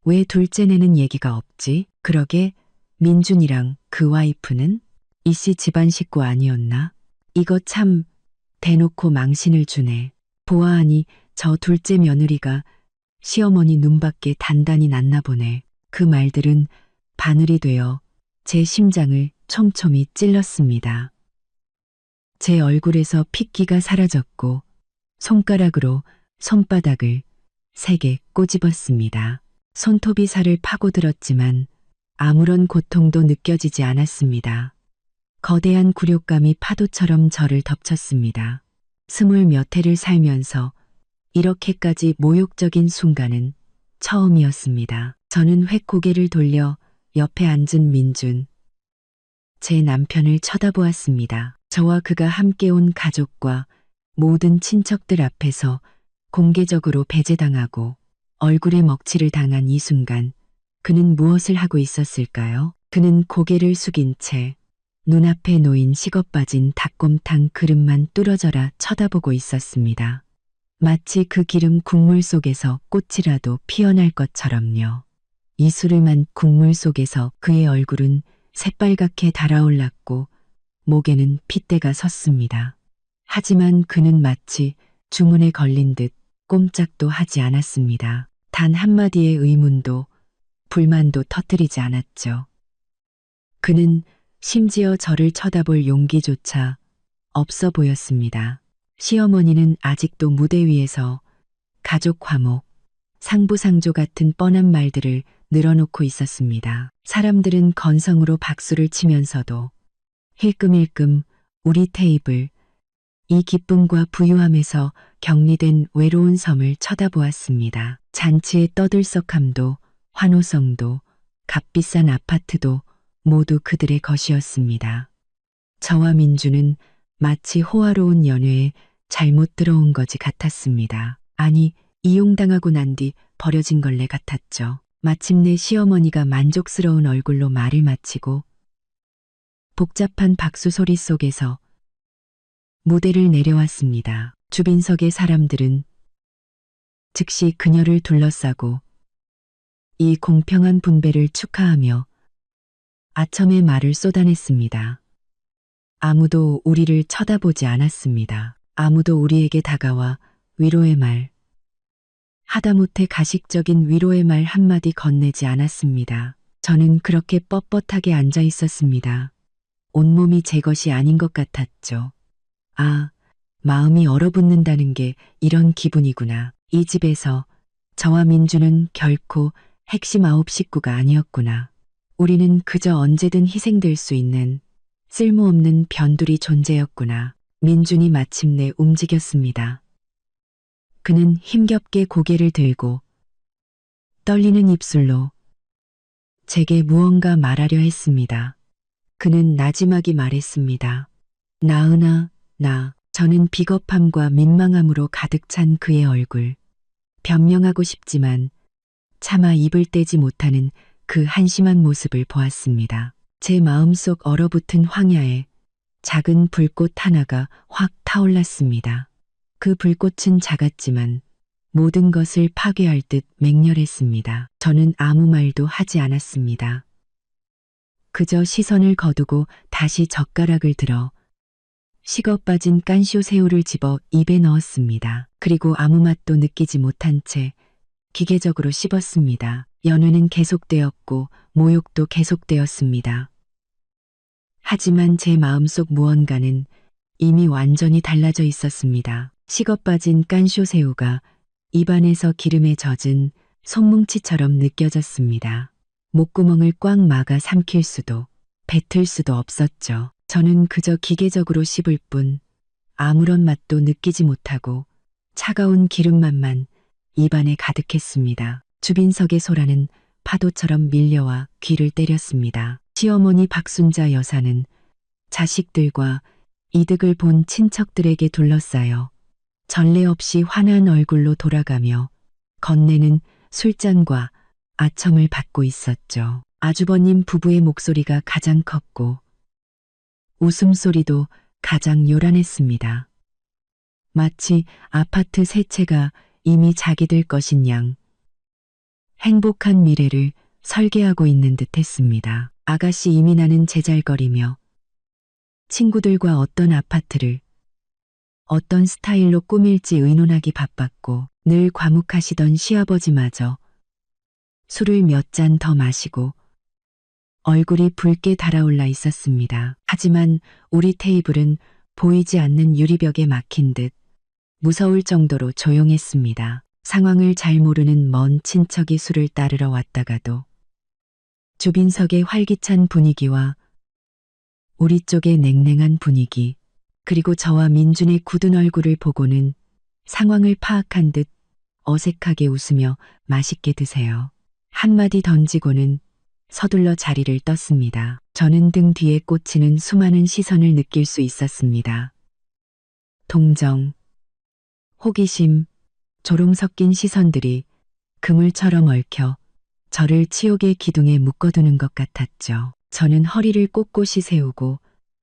Speaker 1: 왜 둘째내는 얘기가 없지? 그러게 민준이랑 그 와이프는? 이씨 집안 식구 아니었나? 이거 참 대놓고 망신을 주네. 보아하니 저 둘째 며느리가 시어머니 눈밖에 단단히 났나 보네. 그 말들은 바늘이 되어 제 심장을 촘촘히 찔렀습니다. 제 얼굴에서 핏기가 사라졌고 손가락으로 손바닥을 세게 꼬집었습니다. 손톱이 살을 파고들었지만 아무런 고통도 느껴지지 않았습니다. 거대한 굴욕감이 파도처럼 저를 덮쳤습니다. 20몇 해를 살면서 이렇게까지 모욕적인 순간은 처음이었습니다. 저는 획 고개를 돌려 옆에 앉은 민준, 제 남편을 쳐다보았습니다. 저와 그가 함께 온 가족과 모든 친척들 앞에서 공개적으로 배제당하고 얼굴에 먹칠을 당한 이 순간 그는 무엇을 하고 있었을까요? 그는 고개를 숙인 채 눈앞에 놓인 식어빠진 닭곰탕 그릇만 뚫어져라 쳐다보고 있었습니다. 마치 그 기름 국물 속에서 꽃이라도 피어날 것처럼요. 이수름한 국물 속에서 그의 얼굴은 새빨갛게 달아올랐고 목에는 핏대가 섰습니다. 하지만 그는 마치 주문에 걸린 듯 꼼짝도 하지 않았습니다. 단 한마디의 의문도 불만도 터뜨리지 않았죠. 그는 심지어 저를 쳐다볼 용기조차 없어 보였습니다. 시어머니는 아직도 무대 위에서 가족 화목, 상부상조 같은 뻔한 말들을 늘어놓고 있었습니다. 사람들은 건성으로 박수를 치면서도 힐끔힐끔 우리 테이블, 이 기쁨과 부유함에서 격리된 외로운 섬을 쳐다보았습니다. 잔치의 떠들썩함도 환호성도 값비싼 아파트도 모두 그들의 것이었습니다. 저와 민주는 마치 호화로운 연회에 잘못 들어온 것이 같았습니다. 아니, 이용당하고 난 뒤 버려진 걸레 같았죠. 마침내 시어머니가 만족스러운 얼굴로 말을 마치고 복잡한 박수 소리 속에서 무대를 내려왔습니다. 주빈석의 사람들은 즉시 그녀를 둘러싸고 이 공평한 분배를 축하하며 아첨의 말을 쏟아냈습니다. 아무도 우리를 쳐다보지 않았습니다. 아무도 우리에게 다가와 위로의 말, 하다못해 가식적인 위로의 말 한마디 건네지 않았습니다. 저는 그렇게 뻣뻣하게 앉아 있었습니다. 온몸이 제 것이 아닌 것 같았죠. 아, 마음이 얼어붙는다는 게 이런 기분이구나. 이 집에서 저와 민주는 결코 핵심 9 식구가 아니었구나. 우리는 그저 언제든 희생될 수 있는 쓸모없는 변두리 존재였구나. 민준이 마침내 움직였습니다. 그는 힘겹게 고개를 들고 떨리는 입술로 제게 무언가 말하려 했습니다. 그는 나지막이 말했습니다. 나은아, 나 저는 비겁함과 민망함으로 가득 찬 그의 얼굴. 변명하고 싶지만 차마 입을 떼지 못하는 그 한심한 모습을 보았습니다. 제 마음속 얼어붙은 황야에 작은 불꽃 하나가 확 타올랐습니다. 그 불꽃은 작았지만 모든 것을 파괴할 듯 맹렬했습니다. 저는 아무 말도 하지 않았습니다. 그저 시선을 거두고 다시 젓가락을 들어 식어 빠진 깐쇼 새우를 집어 입에 넣었습니다. 그리고 아무 맛도 느끼지 못한 채 기계적으로 씹었습니다. 연회는 계속되었고 모욕도 계속되었습니다. 하지만 제 마음속 무언가는 이미 완전히 달라져 있었습니다. 식어 빠진 깐쇼 새우가 입안에서 기름에 젖은 손뭉치처럼 느껴졌습니다. 목구멍을 꽉 막아 삼킬 수도 뱉을 수도 없었죠. 저는 그저 기계적으로 씹을 뿐 아무런 맛도 느끼지 못하고 차가운 기름맛만 입안에 가득했습니다. 주빈석의 소라는 파도처럼 밀려와 귀를 때렸습니다. 시어머니 박순자 여사는 자식들과 이득을 본 친척들에게 둘러싸여 전례 없이 환한 얼굴로 돌아가며 건네는 술잔과 아첨을 받고 있었죠. 아주버님 부부의 목소리가 가장 컸고 웃음소리도 가장 요란했습니다. 마치 아파트 세 채가 이미 자기들 것인 양 행복한 미래를 설계하고 있는 듯 했습니다. 아가씨 이민아는 제잘거리며 친구들과 어떤 아파트를 어떤 스타일로 꾸밀지 의논하기 바빴고 늘 과묵하시던 시아버지마저 술을 몇 잔 더 마시고 얼굴이 붉게 달아올라 있었습니다. 하지만 우리 테이블은 보이지 않는 유리벽에 막힌 듯 무서울 정도로 조용했습니다. 상황을 잘 모르는 먼 친척이 술을 따르러 왔다가도 주빈석의 활기찬 분위기와 우리 쪽의 냉랭한 분위기, 그리고 저와 민준의 굳은 얼굴을 보고는 상황을 파악한 듯 어색하게 웃으며 맛있게 드세요. 한마디 던지고는 서둘러 자리를 떴습니다. 저는 등 뒤에 꽂히는 수많은 시선을 느낄 수 있었습니다. 동정, 호기심, 조롱 섞인 시선들이 그물처럼 얽혀 저를 치욕의 기둥에 묶어두는 것 같았죠. 저는 허리를 꼿꼿이 세우고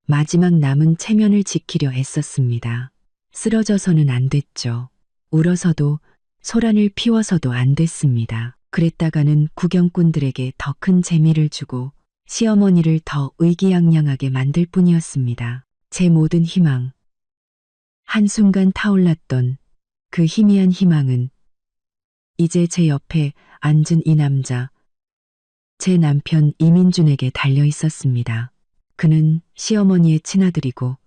Speaker 1: 마지막 남은 체면을 지키려 애썼습니다. 쓰러져서는 안 됐죠. 울어서도 소란을 피워서도 안 됐습니다. 그랬다가는 구경꾼들에게 더 큰 재미를 주고 시어머니를 더 의기양양하게 만들 뿐이었습니다. 제 모든 희망, 한순간 타올랐던 그 희미한 희망은 이제 제 옆에 앉은 이 남자, 제 남편 이민준에게 달려 있었습니다. 그는 시어머니의 친아들이고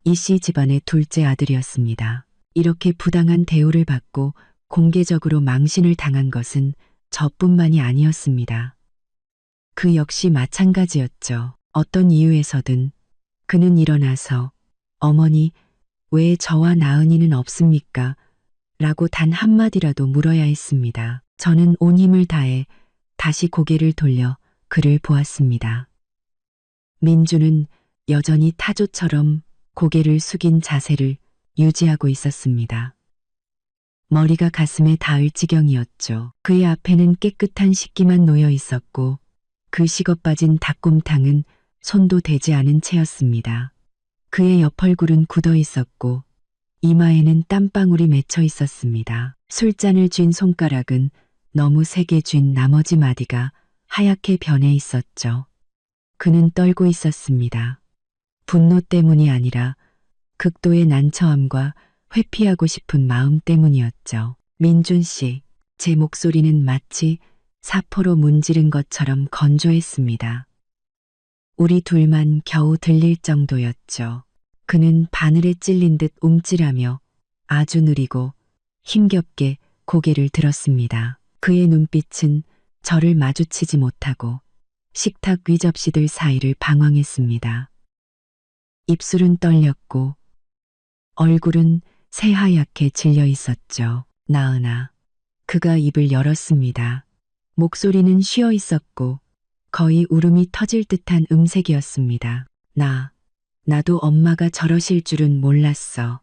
Speaker 1: 이씨 집안의 둘째 아들이었습니다. 이렇게 부당한 대우를 받고 공개적으로 망신을 당한 것은 저뿐만이 아니었습니다. 그 역시 마찬가지였죠. 어떤 이유에서든 그는 일어나서 어머니, 왜 저와 나은이는 없습니까? 라고 단 한마디라도 물어야 했습니다. 저는 온 힘을 다해 다시 고개를 돌려 그를 보았습니다. 민주는 여전히 타조처럼 고개를 숙인 자세를 유지하고 있었습니다. 머리가 가슴에 닿을 지경이었죠. 그의 앞에는 깨끗한 식기만 놓여 있었고 그 식어빠진 닭곰탕은 손도 대지 않은 채였습니다. 그의 옆얼굴은 굳어 있었고 이마에는 땀방울이 맺혀 있었습니다. 술잔을 쥔 손가락은 너무 세게 쥔 나머지 마디가 하얗게 변해 있었죠. 그는 떨고 있었습니다. 분노 때문이 아니라 극도의 난처함과 회피하고 싶은 마음 때문이었죠. 민준 씨, 제 목소리는 마치 사포로 문지른 것처럼 건조했습니다. 우리 둘만 겨우 들릴 정도였죠. 그는 바늘에 찔린 듯 움찔하며 아주 느리고 힘겹게 고개를 들었습니다. 그의 눈빛은 저를 마주치지 못하고 식탁 위접시들 사이를 방황했습니다. 입술은 떨렸고 얼굴은 새하얗게 질려 있었죠. 나은아. 그가 입을 열었습니다. 목소리는 쉬어 있었고 거의 울음이 터질 듯한 음색이었습니다. 나 나도 엄마가 저러실 줄은 몰랐어.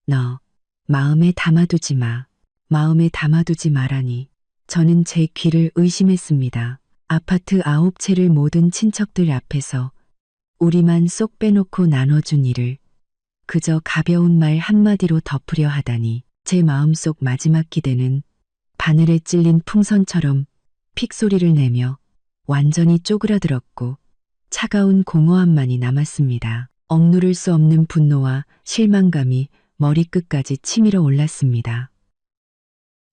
Speaker 1: 너 마음에 담아두지 마. 마음에 담아두지 마라니. 저는 제 귀를 의심했습니다. 아파트 9채를 모든 친척들 앞에서 우리만 쏙 빼놓고 나눠준 일을 그저 가벼운 말 한마디로 덮으려 하다니 제 마음속 마지막 기대는 바늘에 찔린 풍선처럼 픽 소리를 내며 완전히 쪼그라들었고 차가운 공허함만이 남았습니다. 억누를 수 없는 분노와 실망감이 머리끝까지 치밀어 올랐습니다.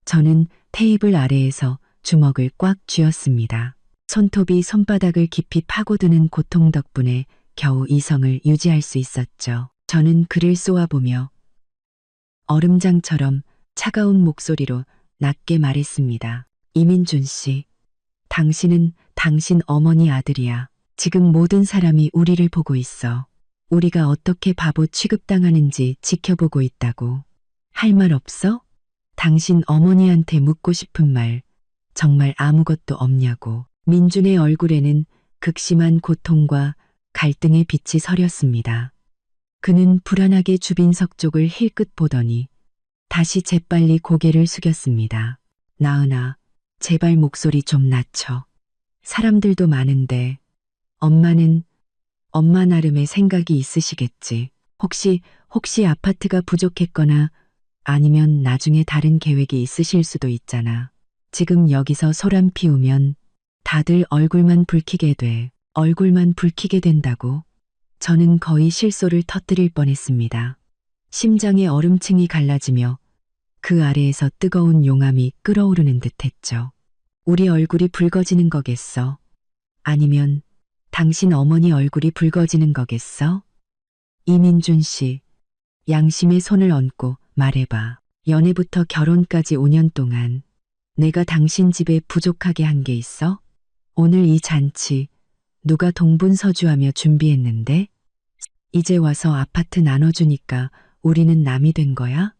Speaker 1: 저는 테이블 아래에서 주먹을 꽉 쥐었습니다. 손톱이 손바닥을 깊이 파고드는 고통 덕분에 겨우 이성을 유지할 수 있었죠. 저는 그를 쏘아보며 얼음장처럼 차가운 목소리로 낮게 말했습니다. 이민준 씨, 당신은 당신 어머니 아들이야. 지금 모든 사람이 우리를 보고 있어. 우리가 어떻게 바보 취급당하는지 지켜보고 있다고. 할 말 없어? 당신 어머니한테 묻고 싶은 말 정말 아무것도 없냐고. 민준의 얼굴에는 극심한 고통과 갈등의 빛이 서렸습니다. 그는 불안하게 주빈석 쪽을 힐끗 보더니 다시 재빨리 고개를 숙였습니다. 나은아, 제발 목소리 좀 낮춰. 사람들도 많은데 엄마는 엄마 나름의 생각이 있으시겠지. 혹시 아파트가 부족했거나 아니면 나중에 다른 계획이 있으실 수도 있잖아. 지금 여기서 소란 피우면 다들 얼굴만 붉히게 돼. 얼굴만 붉히게 된다고. 저는 거의 실소를 터뜨릴 뻔했습니다. 심장의 얼음층이 갈라지며 그 아래에서 뜨거운 용암이 끓어오르는 듯했죠. 우리 얼굴이 붉어지는 거겠어? 아니면 당신 어머니 얼굴이 붉어지는 거겠어? 이민준 씨, 양심의 손을 얹고 말해봐. 연애부터 결혼까지 5년 동안 내가 당신 집에 부족하게 한 게 있어? 오늘 이 잔치 누가 동분서주하며 준비했는데? 이제 와서 아파트 나눠주니까 우리는 남이 된 거야?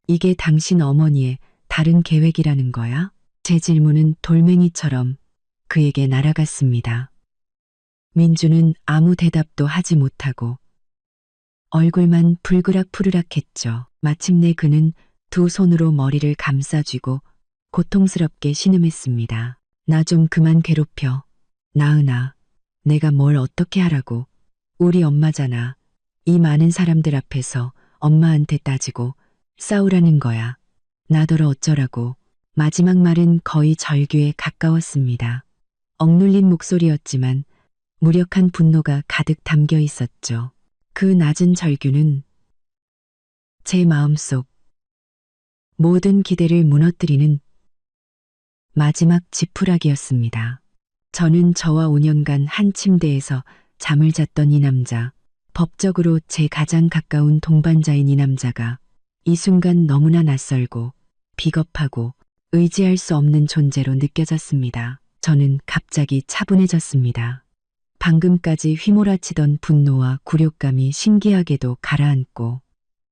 Speaker 1: 이게 당신 어머니의 다른 계획이라는 거야? 제 질문은 돌멩이처럼 그에게 날아갔습니다. 민주는 아무 대답도 하지 못하고 얼굴만 불그락푸르락 했죠. 마침내 그는 두 손으로 머리를 감싸쥐고 고통스럽게 신음했습니다. 나 좀 그만 괴롭혀. 나은아, 내가 뭘 어떻게 하라고. 우리 엄마잖아. 이 많은 사람들 앞에서 엄마한테 따지고 싸우라는 거야. 나더러 어쩌라고. 마지막 말은 거의 절규에 가까웠습니다. 억눌린 목소리였지만 무력한 분노가 가득 담겨 있었죠. 그 낮은 절규는 제 마음속 모든 기대를 무너뜨리는 마지막 지푸라기였습니다. 저는 저와 5년간 한 침대에서 잠을 잤던 이 남자, 법적으로 제 가장 가까운 동반자인 이 남자가 이 순간 너무나 낯설고 비겁하고 의지할 수 없는 존재로 느껴졌습니다. 저는 갑자기 차분해졌습니다. 방금까지 휘몰아치던 분노와 굴욕감이 신기하게도 가라앉고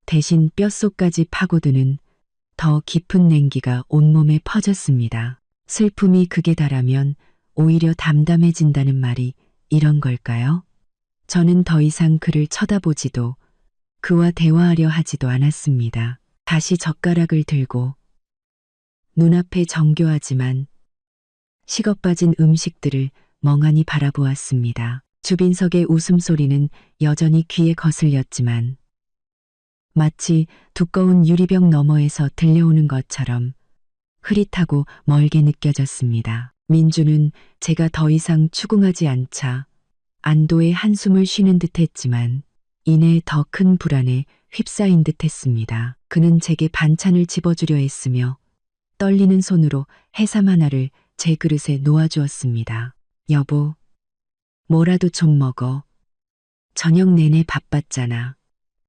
Speaker 1: 대신 뼛속까지 파고드는 더 깊은 냉기가 온몸에 퍼졌습니다. 슬픔이 극에 달하면 오히려 담담해진다는 말이 이런 걸까요? 저는 더 이상 그를 쳐다보지도 그와 대화하려 하지도 않았습니다. 다시 젓가락을 들고 눈앞에 정교하지만 식어빠진 음식들을 멍하니 바라보았습니다. 주빈석의 웃음소리는 여전히 귀에 거슬렸지만 마치 두꺼운 유리병 너머에서 들려오는 것처럼 흐릿하고 멀게 느껴졌습니다. 민주는 제가 더 이상 추궁하지 않자 안도의 한숨을 쉬는 듯 했지만 이내 더 큰 불안에 휩싸인 듯 했습니다. 그는 제게 반찬을 집어주려 했으며 떨리는 손으로 해삼 하나를 제 그릇에 놓아주었습니다. 여보, 뭐라도 좀 먹어. 저녁 내내 바빴잖아.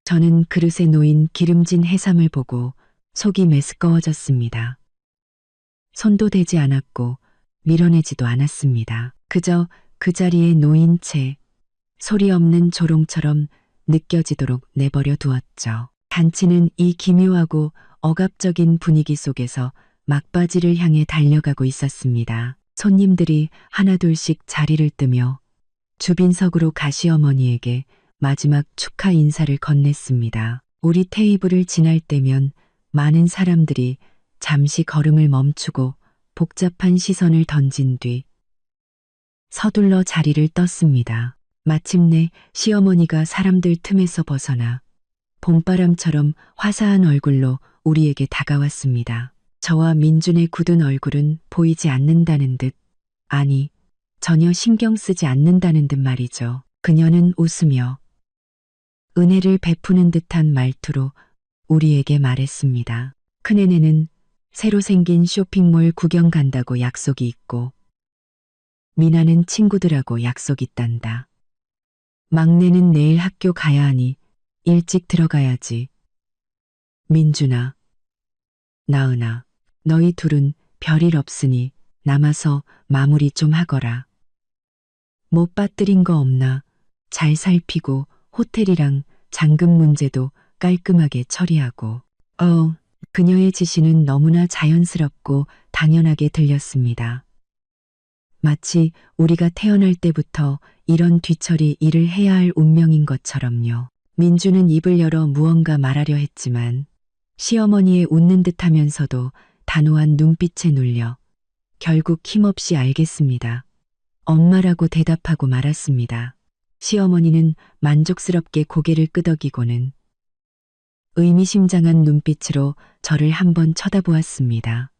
Speaker 1: 저는 그릇에 놓인 기름진 해삼을 보고 속이 메스꺼워졌습니다. 손도 대지 않았고 밀어내지도 않았습니다. 그저 그 자리에 놓인 채 소리 없는 조롱처럼 느껴지도록 내버려 두었죠. 잔치는 이 기묘하고 억압적인 분위기 속에서 막바지를 향해 달려가고 있었습니다. 손님들이 하나둘씩 자리를 뜨며 주빈석으로 가시어머니에게 마지막 축하 인사를 건넸습니다. 우리 테이블을 지날 때면 많은 사람들이 잠시 걸음을 멈추고 복잡한 시선을 던진 뒤 서둘러 자리를 떴습니다. 마침내 시어머니가 사람들 틈에서 벗어나 봄바람처럼 화사한 얼굴로 우리에게 다가왔습니다. 저와 민준의 굳은 얼굴은 보이지 않는다는 듯, 아니, 전혀 신경 쓰지 않는다는 듯 말이죠. 그녀는 웃으며 은혜를 베푸는 듯한 말투로 우리에게 말했습니다. 큰애네는 새로 생긴 쇼핑몰 구경 간다고 약속이 있고, 미나는 친구들하고 약속 있단다. 막내는 내일 학교 가야 하니 일찍 들어가야지. 민준아, 나은아, 너희 둘은 별일 없으니 남아서 마무리 좀 하거라. 못 빠뜨린 거 없나 잘 살피고 호텔이랑 잔금 문제도 깔끔하게 처리하고. 그녀의 지시는 너무나 자연스럽고 당연하게 들렸습니다. 마치 우리가 태어날 때부터 이런 뒤처리 일을 해야 할 운명인 것처럼요. 민주는 입을 열어 무언가 말하려 했지만 시어머니의 웃는 듯 하면서도 단호한 눈빛에 눌려 결국 힘없이 알겠습니다. 엄마라고 대답하고 말았습니다. 시어머니는 만족스럽게 고개를 끄덕이고는 의미심장한 눈빛으로 저를 한번 쳐다보았습니다.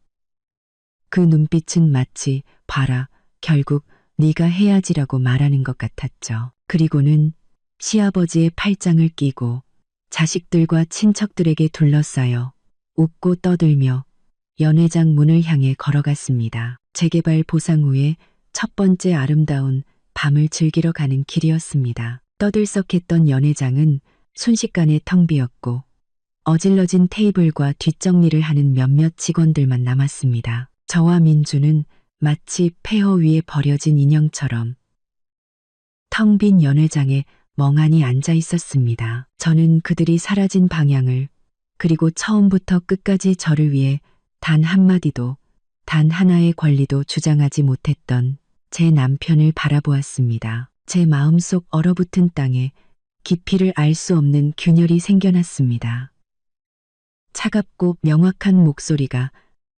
Speaker 1: 그 눈빛은 마치 봐라, 결국 네가 해야지라고 말하는 것 같았죠. 그리고는 시아버지의 팔짱을 끼고 자식들과 친척들에게 둘러싸여 웃고 떠들며 연회장 문을 향해 걸어갔습니다. 재개발 보상 후에 첫 번째 아름다운 밤을 즐기러 가는 길이었습니다. 떠들썩했던 연회장은 순식간에 텅 비었고 어질러진 테이블과 뒷정리를 하는 몇몇 직원들만 남았습니다. 저와 민주는 마치 폐허 위에 버려진 인형처럼 텅 빈 연회장에 멍하니 앉아 있었습니다. 저는 그들이 사라진 방향을, 그리고 처음부터 끝까지 저를 위해 단 한마디도, 단 하나의 권리도 주장하지 못했던 제 남편을 바라보았습니다. 제 마음속 얼어붙은 땅에 깊이를 알 수 없는 균열이 생겨났습니다. 차갑고 명확한 목소리가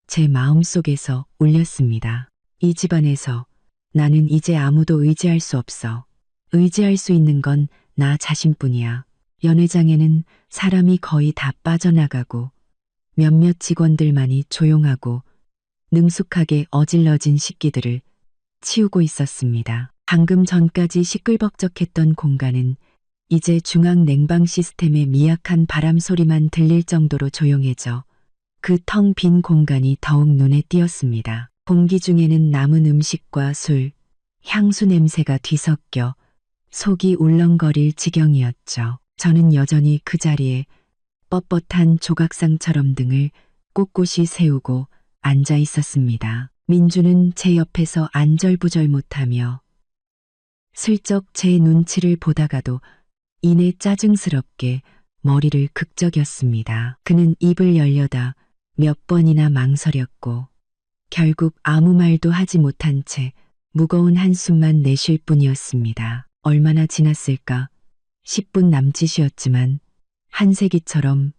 Speaker 1: 제 마음속에서 울렸습니다. 이 집안에서 나는 이제 아무도 의지할 수 없어. 의지할 수 있는 건 나 자신뿐이야. 연회장에는 사람이 거의 다 빠져나가고 몇몇 직원들만이 조용하고 능숙하게 어질러진 식기들을 치우고 있었습니다. 방금 전까지 시끌벅적했던 공간은 이제 중앙 냉방 시스템의 미약한 바람 소리만 들릴 정도로 조용해져 그 텅 빈 공간이 더욱 눈에 띄었습니다. 공기 중에는 남은 음식과 술, 향수 냄새가 뒤섞여 속이 울렁거릴 지경이었죠. 저는 여전히 그 자리에 뻣뻣한 조각상처럼 등을 꼿꼿이 세우고 앉아 있었습니다. 민주는 제 옆에서 안절부절 못하며 슬쩍 제 눈치를 보다가도 이내 짜증스럽게 머리를 극적였습니다. 그는 입을 열려다 몇 번이나 망설였고 결국 아무 말도 하지 못한 채 무거운 한숨만 내쉴 뿐이었습니다. 얼마나 지났을까? 10분 남짓이었지만 한세기처럼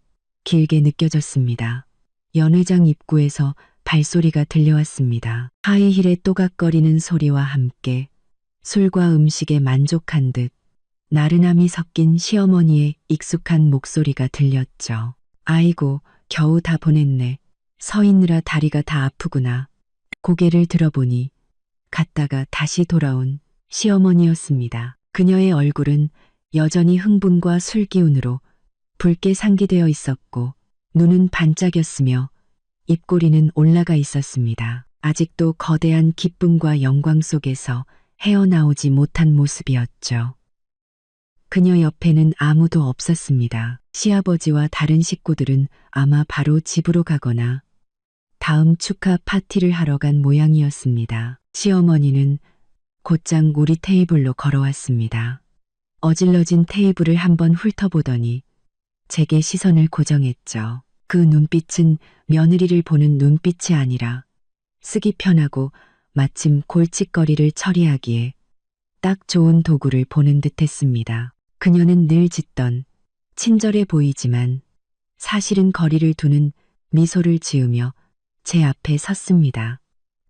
Speaker 1: 길게 느껴졌습니다. 연회장 입구에서 발소리가 들려왔습니다. 하이힐의 또각거리는 소리와 함께 술과 음식에 만족한 듯 나른함이 섞인 시어머니의 익숙한 목소리가 들렸죠. 아이고, 겨우 다 보냈네. 서 있느라 다리가 다 아프구나. 고개를 들어보니 갔다가 다시 돌아온 시어머니였습니다. 그녀의 얼굴은 여전히 흥분과 술기운으로 붉게 상기되어 있었고 눈은 반짝였으며 입꼬리는 올라가 있었습니다. 아직도 거대한 기쁨과 영광 속에서 헤어나오지 못한 모습이었죠. 그녀 옆에는 아무도 없었습니다. 시아버지와 다른 식구들은 아마 바로 집으로 가거나 다음 축하 파티를 하러 간 모양이었습니다. 시어머니는 곧장 우리 테이블로 걸어왔습니다. 어질러진 테이블을 한번 훑어보더니 제게 시선을 고정했죠. 그 눈빛은 며느리를 보는 눈빛이 아니라 쓰기 편하고 마침 골칫거리를 처리하기에 딱 좋은 도구를 보는 듯했습니다. 그녀는 늘 짓던 친절해 보이지만 사실은 거리를 두는 미소를 지으며 제 앞에 섰습니다.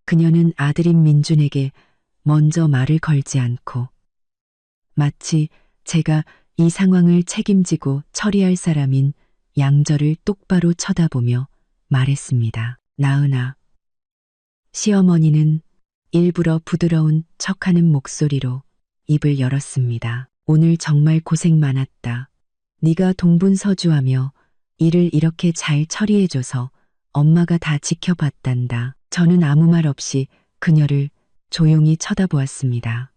Speaker 1: 그녀는 아들인 민준에게 먼저 말을 걸지 않고 마치 제가 이 상황을 책임지고 처리할 사람인 양절을 똑바로 쳐다보며 말했습니다. 나은아. 시어머니는 일부러 부드러운 척하는 목소리로 입을 열었습니다. 오늘 정말 고생 많았다. 네가 동분서주하며 일을 이렇게 잘 처리해줘서 엄마가 다 지켜봤단다. 저는 아무 말 없이 그녀를 조용히 쳐다보았습니다.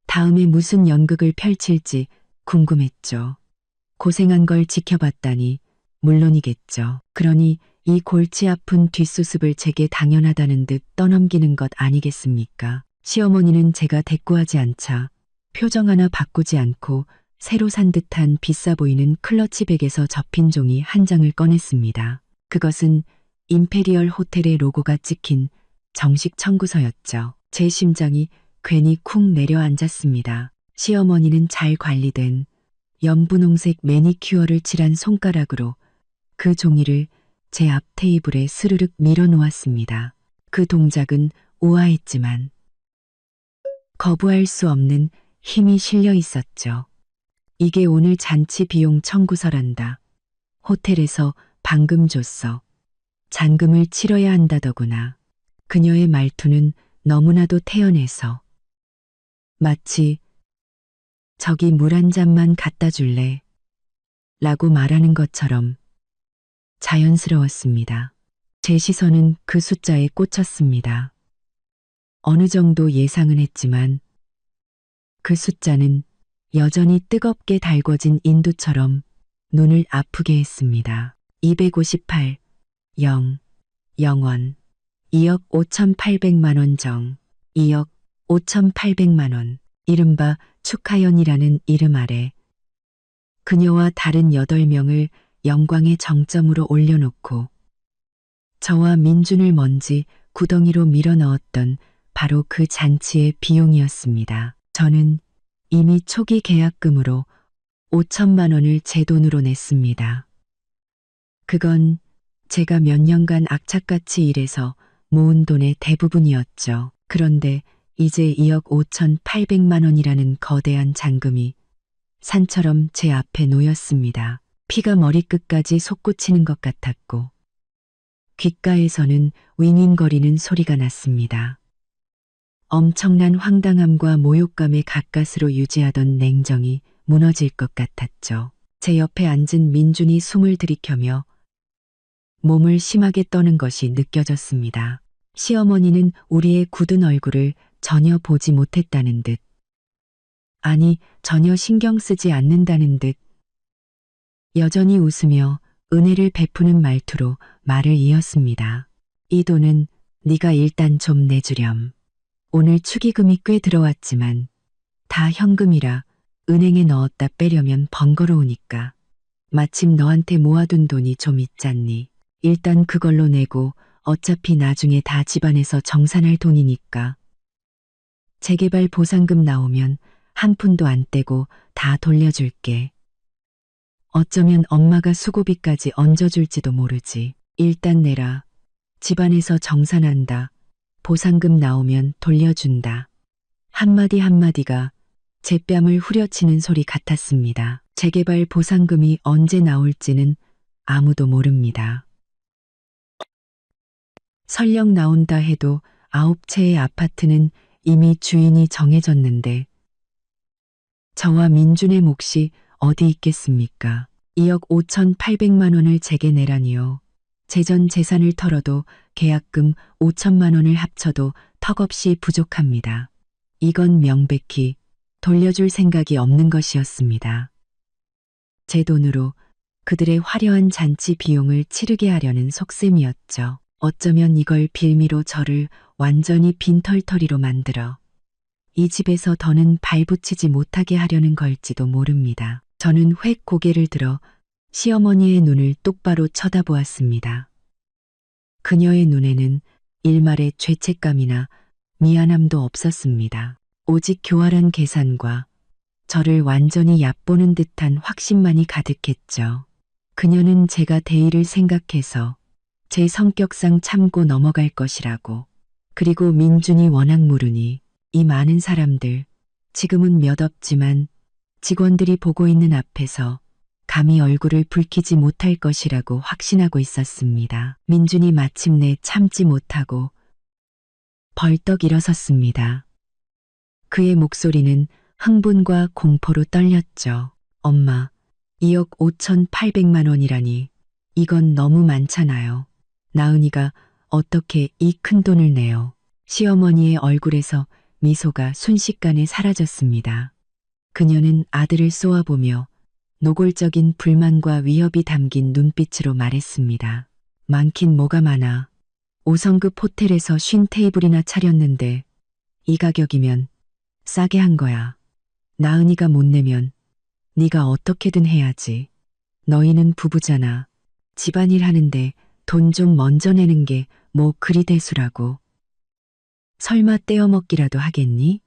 Speaker 1: 다음에 무슨 연극을 펼칠지 궁금했죠. 고생한 걸 지켜봤다니 물론이겠죠. 그러니 이 골치 아픈 뒷수습을 제게 당연하다는 듯 떠넘기는 것 아니겠습니까? 시어머니는 제가 대꾸하지 않자 표정 하나 바꾸지 않고 새로 산 듯한 비싸 보이는 클러치백에서 접힌 종이 한 장을 꺼냈습니다. 그것은 임페리얼 호텔의 로고가 찍힌 정식 청구서였죠. 제 심장이 괜히 쿵 내려앉았습니다. 시어머니는 잘 관리된 연분홍색 매니큐어를 칠한 손가락으로 그 종이를 제 앞 테이블에 스르륵 밀어놓았습니다. 그 동작은 우아했지만 거부할 수 없는 힘이 실려 있었죠. 이게 오늘 잔치 비용 청구서란다. 호텔에서 방금 줬어. 잔금을 치러야 한다더구나. 그녀의 말투는 너무나도 태연해서 마치 저기 물 한 잔만 갖다 줄래? 라고 말하는 것처럼 자연스러웠습니다. 제 시선은 그 숫자에 꽂혔습니다. 어느 정도 예상은 했지만 그 숫자는 여전히 뜨겁게 달궈진 인두처럼 눈을 아프게 했습니다. 258, 0, 0원, 2억 5,800만 원 정, 2억 5,800만 원, 이른바 축하연이라는 이름 아래 그녀와 다른 8명을 영광의 정점으로 올려놓고 저와 민준을 먼지 구덩이로 밀어넣었던 바로 그 잔치의 비용이었습니다. 저는 이미 초기 계약금으로 5천만 원을 제 돈으로 냈습니다. 그건 제가 몇 년간 악착같이 일해서 모은 돈의 대부분이었죠. 그런데 이제 2억 5,800만 원이라는 거대한 잔금이 산처럼 제 앞에 놓였습니다. 피가 머리끝까지 솟구치는 것 같았고 귓가에서는 윙윙거리는 소리가 났습니다. 엄청난 황당함과 모욕감의 가까스로 유지하던 냉정이 무너질 것 같았죠. 제 옆에 앉은 민준이 숨을 들이켜며 몸을 심하게 떠는 것이 느껴졌습니다. 시어머니는 우리의 굳은 얼굴을 전혀 보지 못했다는 듯, 아니 전혀 신경 쓰지 않는다는 듯 여전히 웃으며 은혜를 베푸는 말투로 말을 이었습니다. 이 돈은 네가 일단 좀 내주렴. 오늘 축의금이 꽤 들어왔지만 다 현금이라 은행에 넣었다 빼려면 번거로우니까. 마침 너한테 모아둔 돈이 좀 있잖니. 일단 그걸로 내고 어차피 나중에 다 집안에서 정산할 돈이니까. 재개발 보상금 나오면 한 푼도 안 떼고 다 돌려줄게. 어쩌면 엄마가 수고비까지 얹어줄지도 모르지. 일단 내라. 집안에서 정산한다. 보상금 나오면 돌려준다. 한마디 한마디가 제 뺨을 후려치는 소리 같았습니다. 재개발 보상금이 언제 나올지는 아무도 모릅니다. 설령 나온다 해도 9채의 아파트는 이미 주인이 정해졌는데 저와 민준의 몫이 어디 있겠습니까? 2억 5,800만 원을 제게 내라니요. 재전 재산을 털어도 계약금 5천만 원을 합쳐도 턱없이 부족합니다. 이건 명백히 돌려줄 생각이 없는 것이었습니다. 제 돈으로 그들의 화려한 잔치 비용을 치르게 하려는 속셈이었죠. 어쩌면 이걸 빌미로 저를 완전히 빈털터리로 만들어 이 집에서 더는 발붙이지 못하게 하려는 걸지도 모릅니다. 저는 획 고개를 들어 시어머니의 눈을 똑바로 쳐다보았습니다. 그녀의 눈에는 일말의 죄책감이나 미안함도 없었습니다. 오직 교활한 계산과 저를 완전히 얕보는 듯한 확신만이 가득했죠. 그녀는 제가 대의를 생각해서 제 성격상 참고 넘어갈 것이라고. 그리고 민준이 워낙 모르니 이 많은 사람들, 지금은 몇 없지만 직원들이 보고 있는 앞에서 감히 얼굴을 붉히지 못할 것이라고 확신하고 있었습니다. 민준이 마침내 참지 못하고 벌떡 일어섰습니다. 그의 목소리는 흥분과 공포로 떨렸죠. 엄마, 2억 5,800만 원이라니 이건 너무 많잖아요. 나은이가 어떻게 이 큰 돈을 내요. 시어머니의 얼굴에서 미소가 순식간에 사라졌습니다. 그녀는 아들을 쏘아보며 노골적인 불만과 위협이 담긴 눈빛으로 말했습니다. 많긴 뭐가 많아. 5성급 호텔에서 쉰 테이블이나 차렸는데 이 가격이면 싸게 한 거야. 나은이가 못 내면 네가 어떻게든 해야지. 너희는 부부잖아. 집안일 하는데 돈 좀 먼저 내는 게 뭐 그리 대수라고. 설마 떼어먹기라도 하겠니?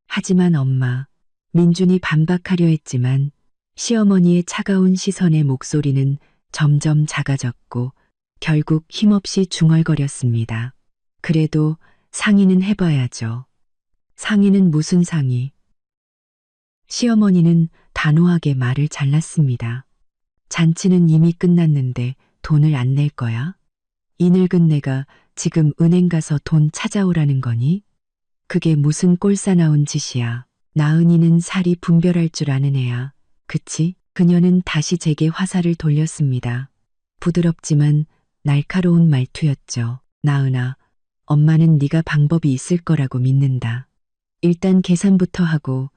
Speaker 1: 하지만 엄마, 민준이 반박하려 했지만 시어머니의 차가운 시선의 목소리는 점점 작아졌고 결국 힘없이 중얼거렸습니다. 그래도 상의는 해봐야죠. 상의는 무슨 상의? 시어머니는 단호하게 말을 잘랐습니다. 잔치는 이미 끝났는데 돈을 안 낼 거야? 이 늙은 내가 지금 은행 가서 돈 찾아오라는 거니? 그게 무슨 꼴사나운 짓이야. 나은이는 살이 분별할 줄 아는 애야. 그치? 그녀는 다시 제게 화살을 돌렸습니다. 부드럽지만 날카로운 말투였죠. 나은아, 엄마는 네가 방법이 있을 거라고 믿는다. 일단 계산부터 하고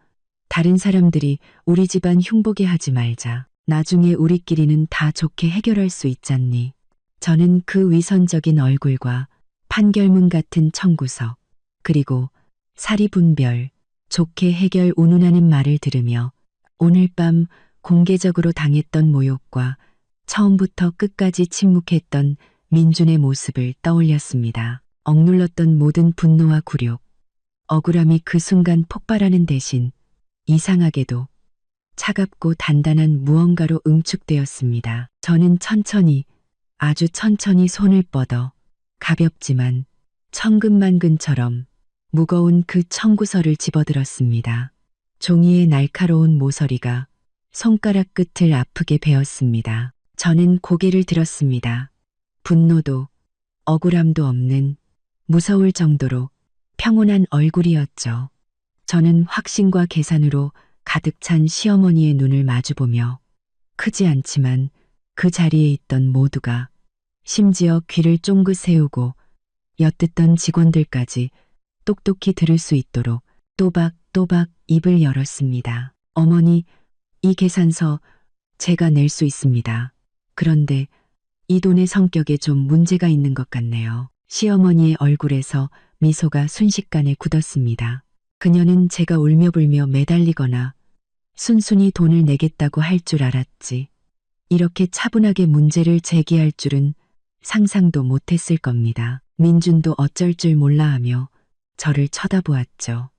Speaker 1: 다른 사람들이 우리 집안 흉보게 하지 말자. 나중에 우리끼리는 다 좋게 해결할 수 있잖니. 저는 그 위선적인 얼굴과 판결문 같은 청구서, 그리고 사리분별, 좋게 해결 운운하는 말을 들으며 오늘 밤 공개적으로 당했던 모욕과 처음부터 끝까지 침묵했던 민준의 모습을 떠올렸습니다. 억눌렀던 모든 분노와 굴욕, 억울함이 그 순간 폭발하는 대신 이상하게도 차갑고 단단한 무언가로 응축되었습니다. 저는 천천히, 아주 천천히 손을 뻗어 가볍지만 천근만근처럼 무거운 그 청구서를 집어들었습니다. 종이의 날카로운 모서리가 손가락 끝을 아프게 베었습니다. 저는 고개를 들었습니다. 분노도 억울함도 없는 무서울 정도로 평온한 얼굴이었죠. 저는 확신과 계산으로 가득 찬 시어머니의 눈을 마주보며 크지 않지만 그 자리에 있던 모두가, 심지어 귀를 쫑긋 세우고 엿듣던 직원들까지 똑똑히 들을 수 있도록 또박또박 입을 열었습니다. 어머니, 이 계산서 제가 낼 수 있습니다. 그런데 이 돈의 성격에 좀 문제가 있는 것 같네요. 시어머니의 얼굴에서 미소가 순식간에 굳었습니다. 그녀는 제가 울며불며 매달리거나 순순히 돈을 내겠다고 할 줄 알았지. 이렇게 차분하게 문제를 제기할 줄은 상상도 못했을 겁니다. 민준도 어쩔 줄 몰라 하며 저를 쳐다보았죠.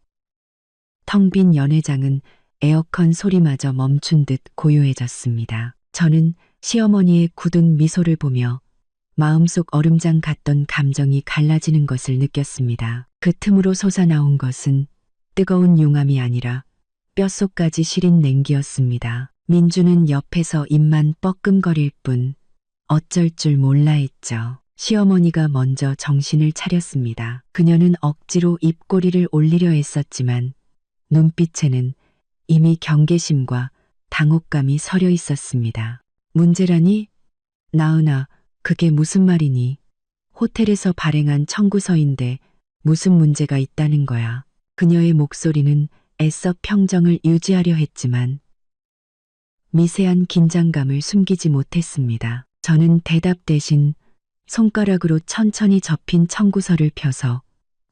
Speaker 1: 텅 빈 연회장은 에어컨 소리마저 멈춘 듯 고요해졌습니다. 저는 시어머니의 굳은 미소를 보며 마음속 얼음장 같던 감정이 갈라지는 것을 느꼈습니다. 그 틈으로 솟아나온 것은 뜨거운 용암이 아니라 뼛속까지 시린 냉기였습니다. 민주는 옆에서 입만 뻐끔거릴 뿐 어쩔 줄 몰라 했죠. 시어머니가 먼저 정신을 차렸습니다. 그녀는 억지로 입꼬리를 올리려 했었지만 눈빛에는 이미 경계심과 당혹감이 서려 있었습니다. 문제라니? 나은아, 그게 무슨 말이니? 호텔에서 발행한 청구서인데 무슨 문제가 있다는 거야. 그녀의 목소리는 애써 평정을 유지하려 했지만 미세한 긴장감을 숨기지 못했습니다. 저는 대답 대신 손가락으로 천천히 접힌 청구서를 펴서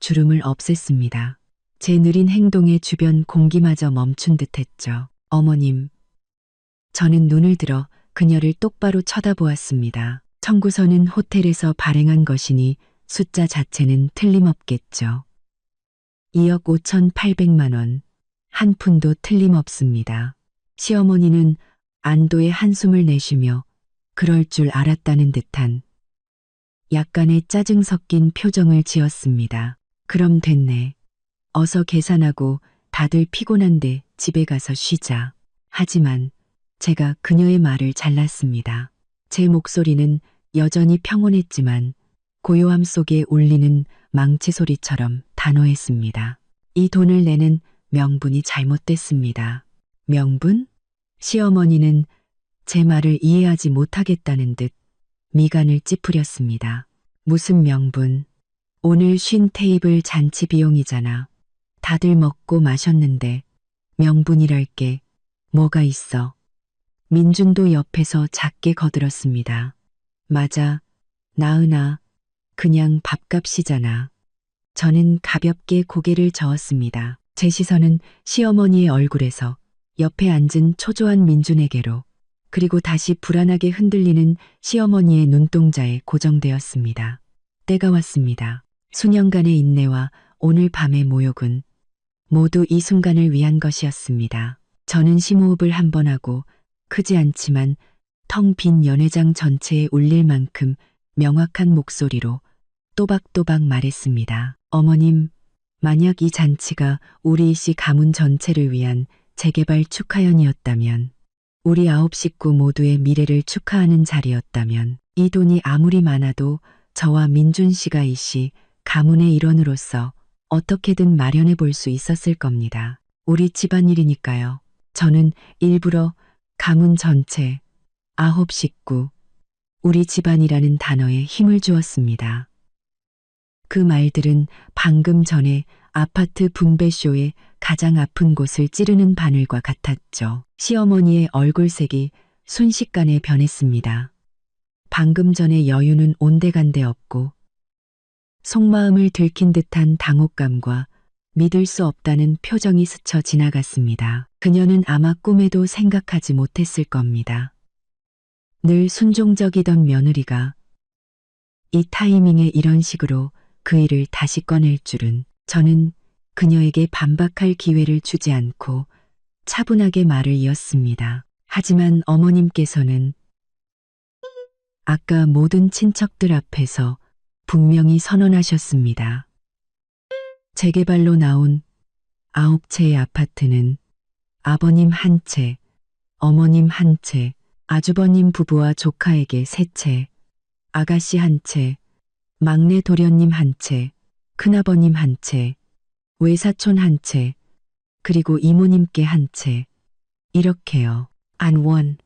Speaker 1: 주름을 없앴습니다. 제 느린 행동에 주변 공기마저 멈춘 듯했죠. 어머님. 저는 눈을 들어 그녀를 똑바로 쳐다보았습니다. 청구서는 호텔에서 발행한 것이니 숫자 자체는 틀림없겠죠. 2억 5,800만 원. 한 푼도 틀림없습니다. 시어머니는 안도의 한숨을 내쉬며 그럴 줄 알았다는 듯한 약간의 짜증 섞인 표정을 지었습니다. 그럼 됐네. 어서 계산하고 다들 피곤한데 집에 가서 쉬자. 하지만 제가 그녀의 말을 잘랐습니다. 제 목소리는 여전히 평온했지만 고요함 속에 울리는 망치 소리처럼 단호했습니다. 이 돈을 내는 명분이 잘못됐습니다. 명분? 시어머니는 제 말을 이해하지 못하겠다는 듯 미간을 찌푸렸습니다. 무슨 명분? 오늘 쉰 테이블 잔치 비용이잖아. 다들 먹고 마셨는데 명분이랄 게 뭐가 있어. 민준도 옆에서 작게 거들었습니다. 맞아. 나은아, 그냥 밥값이잖아. 저는 가볍게 고개를 저었습니다. 제 시선은 시어머니의 얼굴에서 옆에 앉은 초조한 민준에게로, 그리고 다시 불안하게 흔들리는 시어머니의 눈동자에 고정되었습니다. 때가 왔습니다. 수년간의 인내와 오늘 밤의 모욕은 모두 이 순간을 위한 것이었습니다. 저는 심호흡을 한 번 하고 크지 않지만 텅 빈 연회장 전체에 울릴 만큼 명확한 목소리로 또박또박 말했습니다. 어머님, 만약 이 잔치가 우리 씨 가문 전체를 위한 재개발 축하연이었다면, 우리 9 식구 모두의 미래를 축하하는 자리였다면, 이 돈이 아무리 많아도 저와 민준 씨가 이 씨 가문의 일원으로서 어떻게든 마련해 볼 수 있었을 겁니다. 우리 집안일이니까요. 저는 일부러 가문 전체, 9 식구, 우리 집안이라는 단어에 힘을 주었습니다. 그 말들은 방금 전에 아파트 분배쇼의 가장 아픈 곳을 찌르는 바늘과 같았죠. 시어머니의 얼굴색이 순식간에 변했습니다. 방금 전의 여유는 온데간데 없고 속마음을 들킨 듯한 당혹감과 믿을 수 없다는 표정이 스쳐 지나갔습니다. 그녀는 아마 꿈에도 생각하지 못했을 겁니다. 늘 순종적이던 며느리가 이 타이밍에 이런 식으로 그 일을 다시 꺼낼 줄은. 저는 그녀에게 반박할 기회를 주지 않고 차분하게 말을 이었습니다. 하지만 어머님께서는 아까 모든 친척들 앞에서 분명히 선언하셨습니다. 재개발로 나온 9채의 아파트는 아버님 1채, 어머님 1채, 아주버님 부부와 조카에게 3채, 아가씨 1채, 막내 도련님 1채, 큰아버님 1채, 외사촌 1채, 그리고 이모님께 1채. 이렇게요. 안원.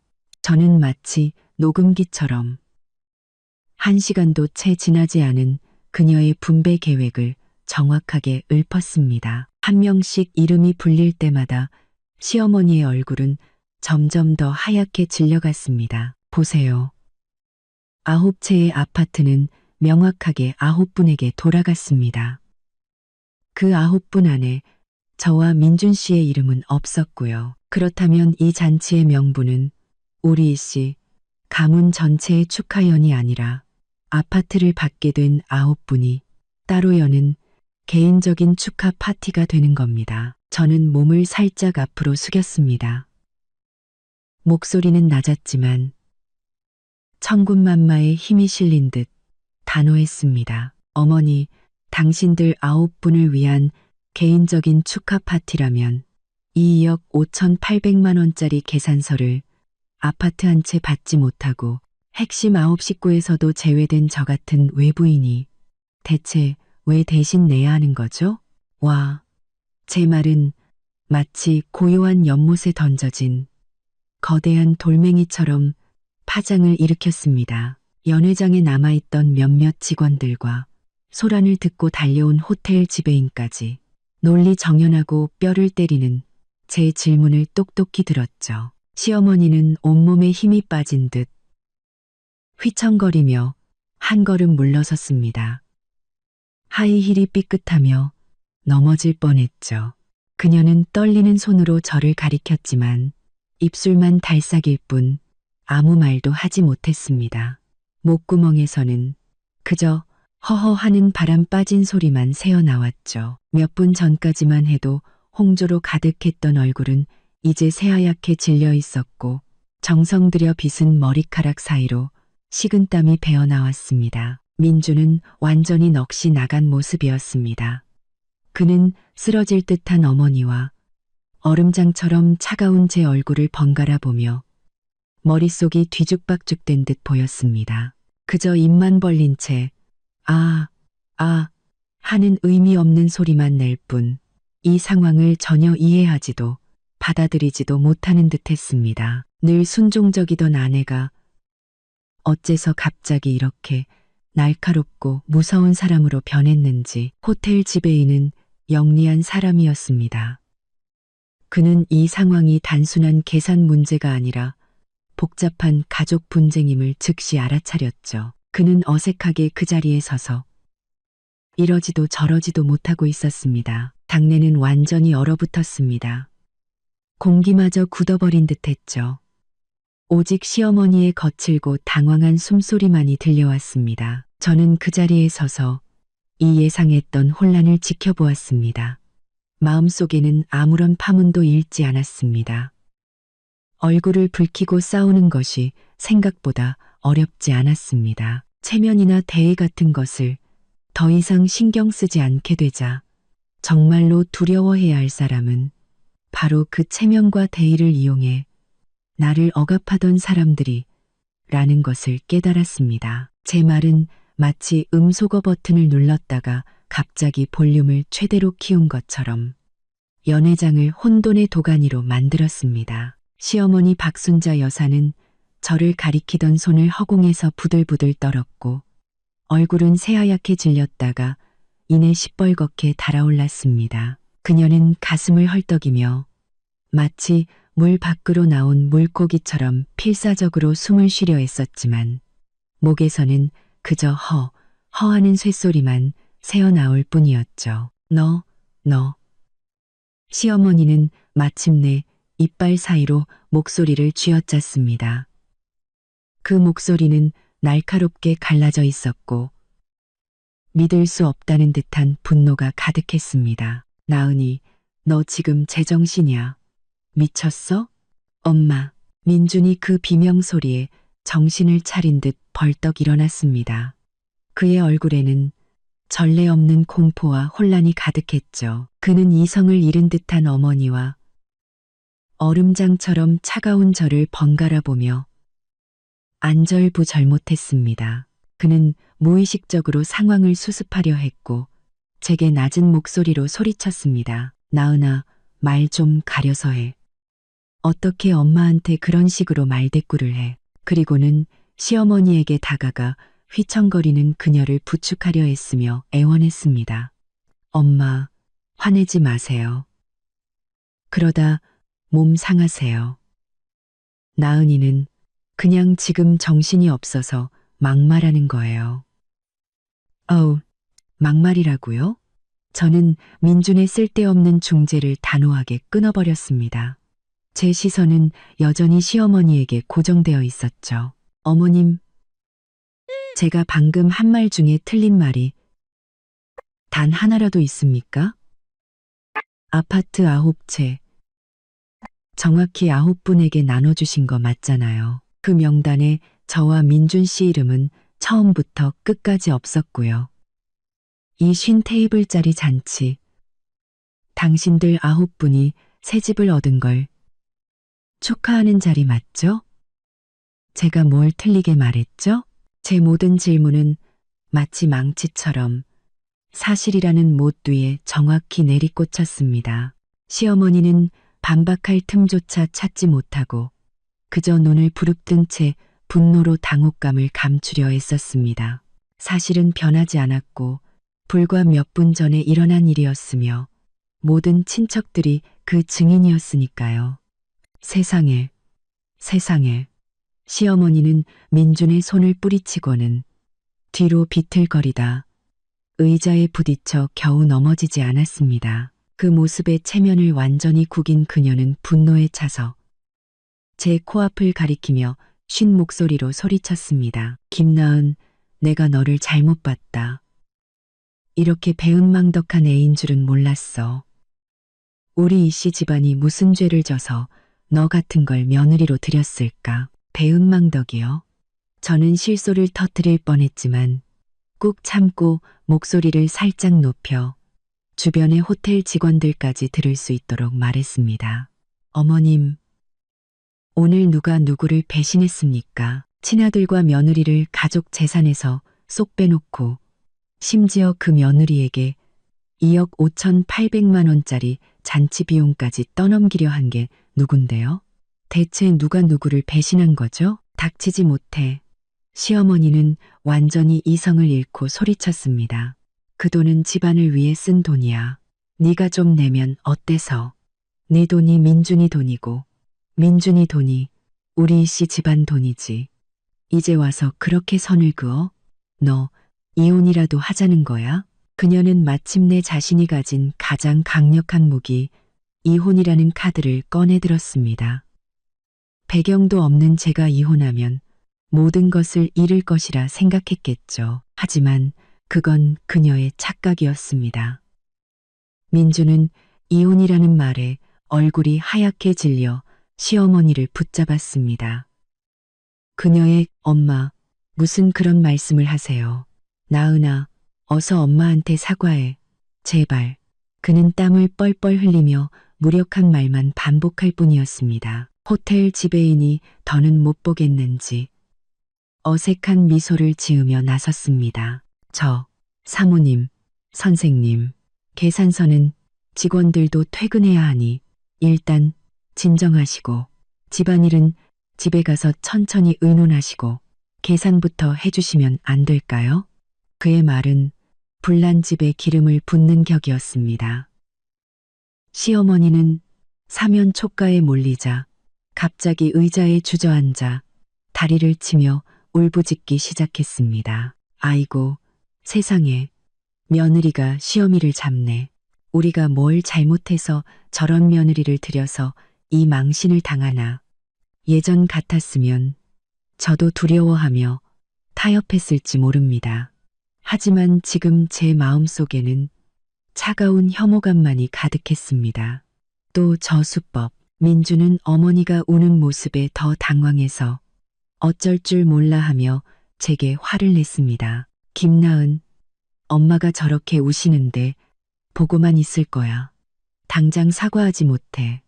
Speaker 1: 저는 마치 녹음기처럼 1시간도 채 지나지 않은 그녀의 분배 계획을 정확하게 읊었습니다. 한 명씩 이름이 불릴 때마다 시어머니의 얼굴은 점점 더 하얗게 질려갔습니다. 보세요. 9채의 아파트는 명확하게 9분에게 돌아갔습니다. 그 9분 안에 저와 민준 씨의 이름은 없었고요. 그렇다면 이 잔치의 명분은 우리 씨 가문 전체의 축하연이 아니라 아파트를 받게 된 9분이 따로 여는 개인적인 축하 파티가 되는 겁니다. 저는 몸을 살짝 앞으로 숙였습니다. 목소리는 낮았지만 천군만마의 힘이 실린 듯 단호했습니다. 어머니, 당신들 9분을 위한 개인적인 축하 파티라면 2억 5,800만 원짜리 계산서를 아파트 한 채 받지 못하고 핵심 9 식구에서도 제외된 저 같은 외부인이 대체 왜 대신 내야 하는 거죠? 와, 제 말은 마치 고요한 연못에 던져진 거대한 돌멩이처럼 파장을 일으켰습니다. 연회장에 남아있던 몇몇 직원들과 소란을 듣고 달려온 호텔 지배인까지 논리정연하고 뼈를 때리는 제 질문을 똑똑히 들었죠. 시어머니는 온몸에 힘이 빠진 듯 휘청거리며 한 걸음 물러섰습니다. 하이힐이 삐끗하며 넘어질 뻔했죠. 그녀는 떨리는 손으로 저를 가리켰지만 입술만 달싹일 뿐 아무 말도 하지 못했습니다. 목구멍에서는 그저 허허 하는 바람 빠진 소리만 새어나왔죠. 몇 분 전까지만 해도 홍조로 가득했던 얼굴은 이제 새하얗게 질려 있었고 정성 들여 빗은 머리카락 사이로 식은땀이 배어 나왔습니다. 민주는 완전히 넋이 나간 모습이었습니다. 그는 쓰러질 듯한 어머니와 얼음장처럼 차가운 제 얼굴을 번갈아 보며 머릿속이 뒤죽박죽된 듯 보였습니다. 그저 입만 벌린 채 아, 아 하는 의미 없는 소리만 낼 뿐 이 상황을 전혀 이해하지도 받아들이지도 못하는 듯 했습니다. 늘 순종적이던 아내가 어째서 갑자기 이렇게 날카롭고 무서운 사람으로 변했는지. 호텔 지배인은 영리한 사람이었습니다. 그는 이 상황이 단순한 계산 문제가 아니라 복잡한 가족 분쟁임을 즉시 알아차렸죠. 그는 어색하게 그 자리에 서서 이러지도 저러지도 못하고 있었습니다. 당내는 완전히 얼어붙었습니다. 공기마저 굳어버린 듯했죠. 오직 시어머니의 거칠고 당황한 숨소리만이 들려왔습니다. 저는 그 자리에 서서 이 예상했던 혼란을 지켜보았습니다. 마음속에는 아무런 파문도 일지 않았습니다. 얼굴을 붉히고 싸우는 것이 생각보다 어렵지 않았습니다. 체면이나 대의 같은 것을 더 이상 신경 쓰지 않게 되자 정말로 두려워해야 할 사람은 바로 그 체면과 대의를 이용해 나를 억압하던 사람들이 라는 것을 깨달았습니다. 제 말은 마치 음소거 버튼을 눌렀다가 갑자기 볼륨을 최대로 키운 것처럼 연회장을 혼돈의 도가니로 만들었습니다. 시어머니 박순자 여사는 저를 가리키던 손을 허공에서 부들부들 떨었고 얼굴은 새하얗게 질렸다가 이내 시뻘겋게 달아올랐습니다. 그녀는 가슴을 헐떡이며 마치 물 밖으로 나온 물고기처럼 필사적으로 숨을 쉬려 했었지만 목에서는 그저 허하는 쇳소리만 새어나올 뿐이었죠. 너. 시어머니는 마침내 이빨 사이로 목소리를 쥐어짰습니다. 그 목소리는 날카롭게 갈라져 있었고 믿을 수 없다는 듯한 분노가 가득했습니다. 나은이, 너 지금 제정신이야? 미쳤어? 엄마. 민준이 그 비명소리에 정신을 차린 듯 벌떡 일어났습니다. 그의 얼굴에는 전례 없는 공포와 혼란이 가득했죠. 그는 이성을 잃은 듯한 어머니와 얼음장처럼 차가운 저를 번갈아 보며 안절부절 못했습니다. 그는 무의식적으로 상황을 수습하려 했고 제게 낮은 목소리로 소리쳤습니다. 나은아, 말 좀 가려서 해. 어떻게 엄마한테 그런 식으로 말대꾸를 해. 그리고는 시어머니에게 다가가 휘청거리는 그녀를 부축하려 했으며 애원했습니다. 엄마, 화내지 마세요. 그러다 몸 상하세요. 나은이는 그냥 지금 정신이 없어서 막말하는 거예요. 막말이라고요? 저는 민준의 쓸데없는 중재를 단호하게 끊어버렸습니다. 제 시선은 여전히 시어머니에게 고정되어 있었죠. 어머님, 제가 방금 한 말 중에 틀린 말이 단 하나라도 있습니까? 아파트 9채, 정확히 9분에게 나눠주신 거 맞잖아요. 그 명단에 저와 민준 씨 이름은 처음부터 끝까지 없었고요. 이 50테이블짜리 잔치, 당신들 9분이 새 집을 얻은 걸 축하하는 자리 맞죠? 제가 뭘 틀리게 말했죠? 제 모든 질문은 마치 망치처럼 사실이라는 못 뒤에 정확히 내리꽂혔습니다. 시어머니는 반박할 틈조차 찾지 못하고 그저 눈을 부릅뜬 채 분노로 당혹감을 감추려 애썼습니다. 사실은 변하지 않았고 불과 몇 분 전에 일어난 일이었으며 모든 친척들이 그 증인이었으니까요. 세상에. 시어머니는 민준의 손을 뿌리치고는 뒤로 비틀거리다 의자에 부딪혀 겨우 넘어지지 않았습니다. 그 모습에 체면을 완전히 구긴 그녀는 분노에 차서 제 코앞을 가리키며 쉰 목소리로 소리쳤습니다. 김나은, 내가 너를 잘못 봤다. 이렇게 배은망덕한 애인 줄은 몰랐어. 우리 이씨 집안이 무슨 죄를 져서 너 같은 걸 며느리로 들였을까? 배은망덕이요. 저는 실소를 터뜨릴 뻔했지만 꾹 참고 목소리를 살짝 높여 주변의 호텔 직원들까지 들을 수 있도록 말했습니다. 어머님, 오늘 누가 누구를 배신했습니까? 친아들과 며느리를 가족 재산에서 쏙 빼놓고 심지어 그 며느리에게 2억 5,800만 원짜리 잔치 비용까지 떠넘기려 한 게 누군데요? 대체 누가 누구를 배신한 거죠? 닥치지 못해 시어머니는 완전히 이성을 잃고 소리쳤습니다. 그 돈은 집안을 위해 쓴 돈이야. 네가 좀 내면 어때서? 네 돈이 민준이 돈이고 민준이 돈이 우리 씨 집안 돈이지. 이제 와서 그렇게 선을 그어? 너 이혼이라도 하자는 거야? 그녀는 마침내 자신이 가진 가장 강력한 무기 이혼이라는 카드를 꺼내들었습니다. 배경도 없는 제가 이혼하면 모든 것을 잃을 것이라 생각했겠죠. 하지만 그건 그녀의 착각이었습니다. 민주는 이혼이라는 말에 얼굴이 하얗게 질려 시어머니를 붙잡았습니다. 그녀의 엄마, 무슨 그런 말씀을 하세요. 나은아, 어서 엄마한테 사과해. 제발. 그는 땀을 뻘뻘 흘리며 무력한 말만 반복할 뿐이었습니다. 호텔 지배인이 더는 못 보겠는지 어색한 미소를 지으며 나섰습니다. 사모님, 선생님, 계산서는 직원들도 퇴근해야 하니 일단 진정하시고 집안일은 집에 가서 천천히 의논하시고 계산부터 해주시면 안 될까요? 그의 말은 불난 집에 기름을 붓는 격이었습니다. 시어머니는 사면 촉가에 몰리자 갑자기 의자에 주저앉아 다리를 치며 울부짖기 시작했습니다. 아이고, 세상에, 며느리가 시어미를 잡네. 우리가 뭘 잘못해서 저런 며느리를 들여서 이 망신을 당하나. 예전 같았으면 저도 두려워하며 타협했을지 모릅니다. 하지만 지금 제 마음속에는 차가운 혐오감만이 가득했습니다. 또 저 수법, 민주는 어머니가 우는 모습에 더 당황해서 어쩔 줄 몰라 하며 제게 화를 냈습니다. 김나은, 엄마가 저렇게 우시는데 보고만 있을 거야. 당장 사과하지 못해.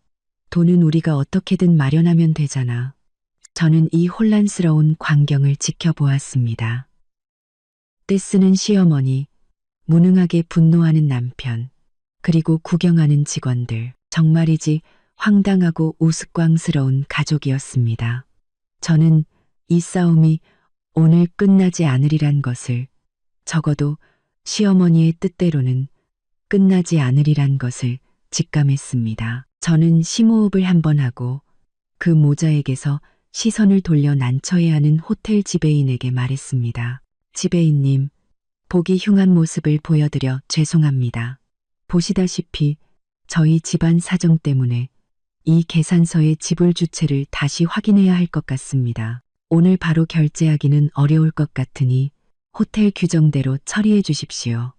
Speaker 1: 돈은 우리가 어떻게든 마련하면 되잖아. 저는 이 혼란스러운 광경을 지켜보았습니다. 떼쓰는 시어머니, 무능하게 분노하는 남편, 그리고 구경하는 직원들. 정말이지 황당하고 우스꽝스러운 가족이었습니다. 저는 이 싸움이 오늘 끝나지 않으리란 것을, 적어도 시어머니의 뜻대로는 끝나지 않으리란 것을 직감했습니다. 저는 심호흡을 한번 하고 그 모자에게서 시선을 돌려 난처해하는 호텔 지배인에게 말했습니다. 지배인님, 보기 흉한 모습을 보여드려 죄송합니다. 보시다시피 저희 집안 사정 때문에 이 계산서의 지불 주체를 다시 확인해야 할 것 같습니다. 오늘 바로 결제하기는 어려울 것 같으니 호텔 규정대로 처리해 주십시오.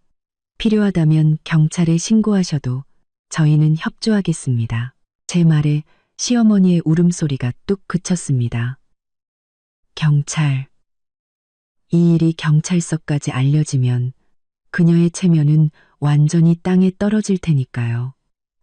Speaker 1: 필요하다면 경찰에 신고하셔도 저희는 협조하겠습니다. 제 말에 시어머니의 울음소리가 뚝 그쳤습니다. 경찰. 이 일이 경찰서까지 알려지면 그녀의 체면은 완전히 땅에 떨어질 테니까요.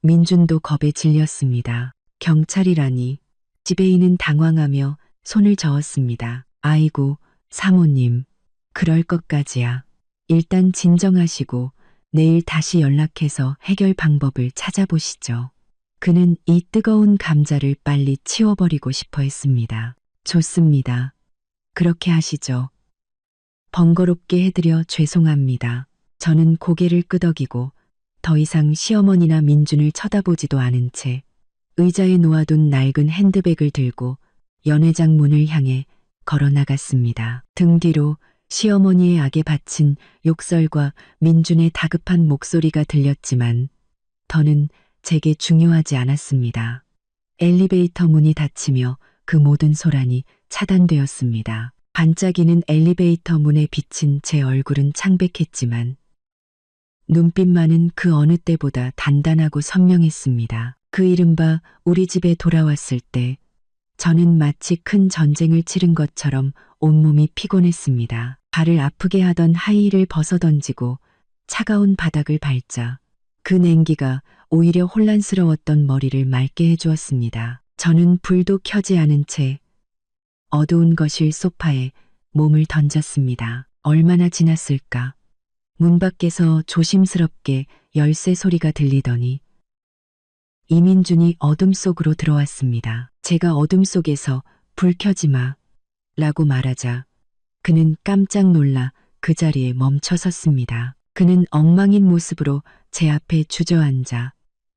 Speaker 1: 민준도 겁에 질렸습니다. 경찰이라니. 지배인은 당황하며 손을 저었습니다. 아이고, 사모님, 그럴 것까지야. 일단 진정하시고 내일 다시 연락해서 해결 방법을 찾아보시죠. 그는 이 뜨거운 감자를 빨리 치워버리고 싶어 했습니다. 좋습니다. 그렇게 하시죠. 번거롭게 해드려 죄송합니다. 저는 고개를 끄덕이고 더 이상 시어머니나 민준을 쳐다보지도 않은 채 의자에 놓아둔 낡은 핸드백을 들고 연회장 문을 향해 걸어 나갔습니다. 등 뒤로 시어머니의 악에 바친 욕설과 민준의 다급한 목소리가 들렸지만 더는 제게 중요하지 않았습니다. 엘리베이터 문이 닫히며 그 모든 소란이 차단되었습니다. 반짝이는 엘리베이터 문에 비친 제 얼굴은 창백했지만 눈빛만은 그 어느 때보다 단단하고 선명했습니다. 그 이른바 우리 집에 돌아왔을 때 저는 마치 큰 전쟁을 치른 것처럼 온몸이 피곤했습니다. 발을 아프게 하던 하이힐을 벗어던지고 차가운 바닥을 밟자 그 냉기가 오히려 혼란스러웠던 머리를 맑게 해주었습니다. 저는 불도 켜지 않은 채 어두운 거실 소파에 몸을 던졌습니다. 얼마나 지났을까? 문 밖에서 조심스럽게 열쇠 소리가 들리더니 이민준이 어둠 속으로 들어왔습니다. 제가 어둠 속에서 불 켜지 마 라고 말하자 그는 깜짝 놀라 그 자리에 멈춰 섰습니다. 그는 엉망인 모습으로 제 앞에 주저앉아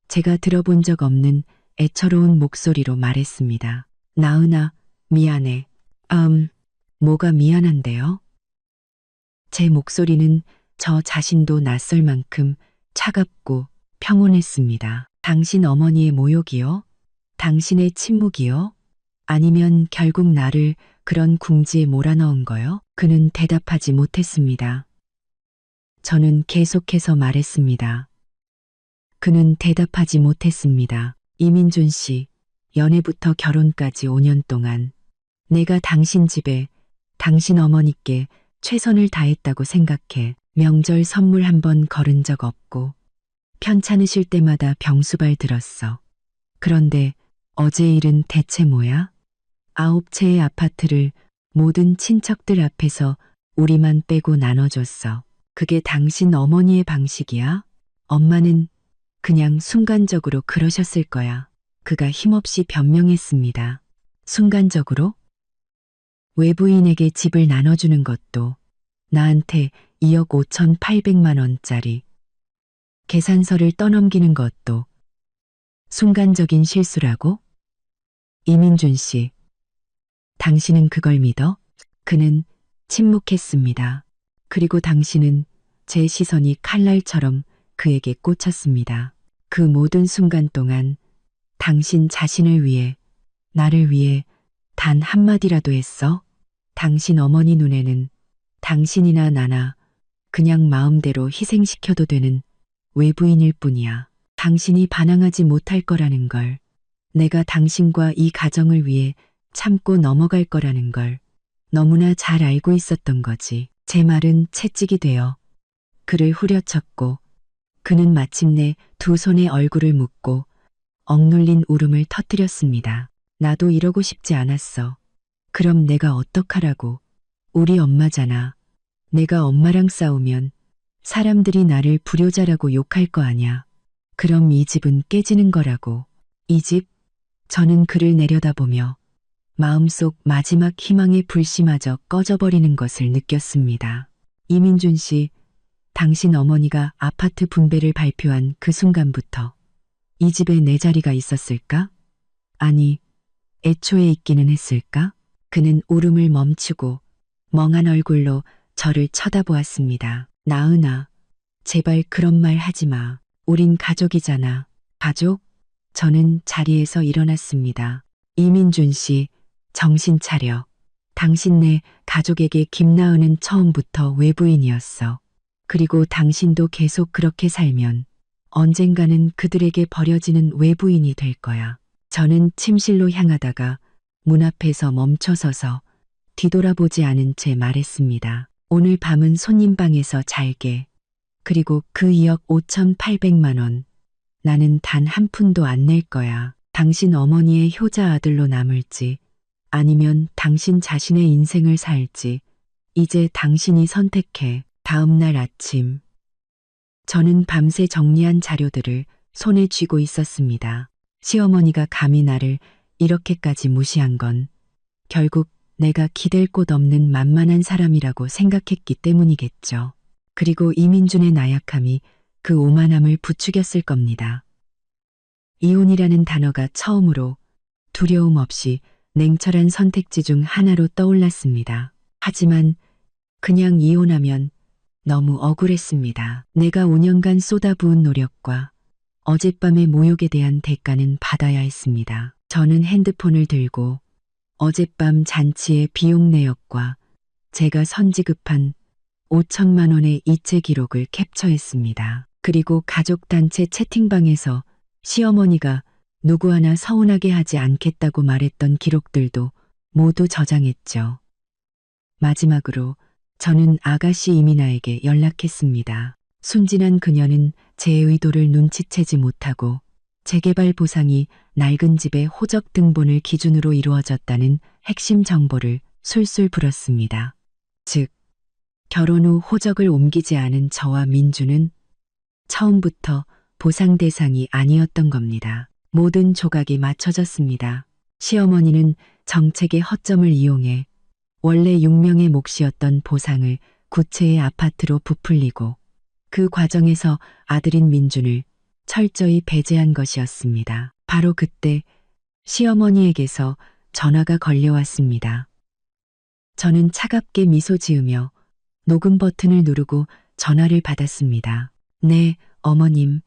Speaker 1: 제가 들어본 적 없는 애처로운 목소리로 말했습니다. 나은아, 미안해. 뭐가 미안한데요? 제 목소리는 저 자신도 낯설 만큼 차갑고 평온했습니다. 당신 어머니의 모욕이요? 당신의 침묵이요? 아니면 결국 나를 그런 궁지에 몰아넣은 거요? 그는 대답하지 못했습니다. 저는 계속해서 말했습니다. 그는 대답하지 못했습니다. 이민준 씨, 연애부터 결혼까지 5년 동안 내가 당신 집에 당신 어머니께 최선을 다했다고 생각해. 명절 선물 한 번 걸은 적 없고 편찮으실 때마다 병수발 들었어. 그런데 어제 일은 대체 뭐야? 9채의 아파트를 모든 친척들 앞에서 우리만 빼고 나눠줬어. 그게 당신 어머니의 방식이야? 엄마는 그냥 순간적으로 그러셨을 거야. 그가 힘없이 변명했습니다. 순간적으로? 외부인에게 집을 나눠주는 것도 나한테 2억 5,800만 원짜리 계산서를 떠넘기는 것도 순간적인 실수라고? 이민준 씨, 당신은 그걸 믿어? 그는 침묵했습니다. 그리고 당신은 제 시선이 칼날처럼 그에게 꽂혔습니다. 그 모든 순간 동안 당신 자신을 위해, 나를 위해 단 한마디라도 했어? 당신 어머니 눈에는 당신이나 나나 그냥 마음대로 희생시켜도 되는 외부인일 뿐이야. 당신이 반항하지 못할 거라는 걸, 내가 당신과 이 가정을 위해 참고 넘어갈 거라는 걸 너무나 잘 알고 있었던 거지. 제 말은 채찍이 되어 그를 후려쳤고 그는 마침내 두 손에 얼굴을 묶고 억눌린 울음을 터뜨렸습니다. 나도 이러고 싶지 않았어. 그럼 내가 어떡하라고. 우리 엄마잖아. 내가 엄마랑 싸우면 사람들이 나를 불효자라고 욕할 거 아냐. 그럼 이 집은 깨지는 거라고. 이 집? 저는 그를 내려다보며 마음속 마지막 희망의 불씨마저 꺼져버리는 것을 느꼈습니다. 이민준 씨, 당신 어머니가 아파트 분배를 발표한 그 순간부터 이 집에 내 자리가 있었을까? 아니, 애초에 있기는 했을까? 그는 울음을 멈추고 멍한 얼굴로 저를 쳐다보았습니다. 나은아, 제발 그런 말 하지 마. 우린 가족이잖아. 가족? 저는 자리에서 일어났습니다. 이민준 씨, 정신 차려. 당신네 가족에게 김나은은 처음부터 외부인이었어. 그리고 당신도 계속 그렇게 살면 언젠가는 그들에게 버려지는 외부인이 될 거야. 저는 침실로 향하다가 문 앞에서 멈춰서서 뒤돌아보지 않은 채 말했습니다. 오늘 밤은 손님 방에서 잘게. 그리고 그 2억 5,800만 원. 나는 단 한 푼도 안 낼 거야. 당신 어머니의 효자 아들로 남을지 아니면 당신 자신의 인생을 살지 이제 당신이 선택해. 다음 날 아침 저는 밤새 정리한 자료들을 손에 쥐고 있었습니다. 시어머니가 감히 나를 이렇게까지 무시한 건 결국 내가 기댈 곳 없는 만만한 사람이라고 생각했기 때문이겠죠. 그리고 이민준의 나약함이 그 오만함을 부추겼을 겁니다. 이혼이라는 단어가 처음으로 두려움 없이 냉철한 선택지 중 하나로 떠올랐습니다. 하지만 그냥 이혼하면 너무 억울했습니다. 내가 5년간 쏟아부은 노력과 어젯밤의 모욕에 대한 대가는 받아야 했습니다. 저는 핸드폰을 들고 어젯밤 잔치의 비용 내역과 제가 선지급한 5천만 원의 이체 기록을 캡처했습니다. 그리고 가족단체 채팅방에서 시어머니가 누구 하나 서운하게 하지 않겠다고 말했던 기록들도 모두 저장했죠. 마지막으로 저는 아가씨 이민아에게 연락했습니다. 순진한 그녀는 제 의도를 눈치채지 못하고 재개발 보상이 낡은 집의 호적 등본을 기준으로 이루어졌다는 핵심 정보를 술술 불었습니다. 즉, 결혼 후 호적을 옮기지 않은 저와 민주는 처음부터 보상 대상이 아니었던 겁니다. 모든 조각이 맞춰졌습니다. 시어머니는 정책의 허점을 이용해 원래 6명의 몫이었던 보상을 구체의 아파트로 부풀리고 그 과정에서 아들인 민준을 철저히 배제한 것이었습니다. 바로 그때 시어머니에게서 전화가 걸려왔습니다. 저는 차갑게 미소 지으며 녹음 버튼을 누르고 전화를 받았습니다. 네, 어머님.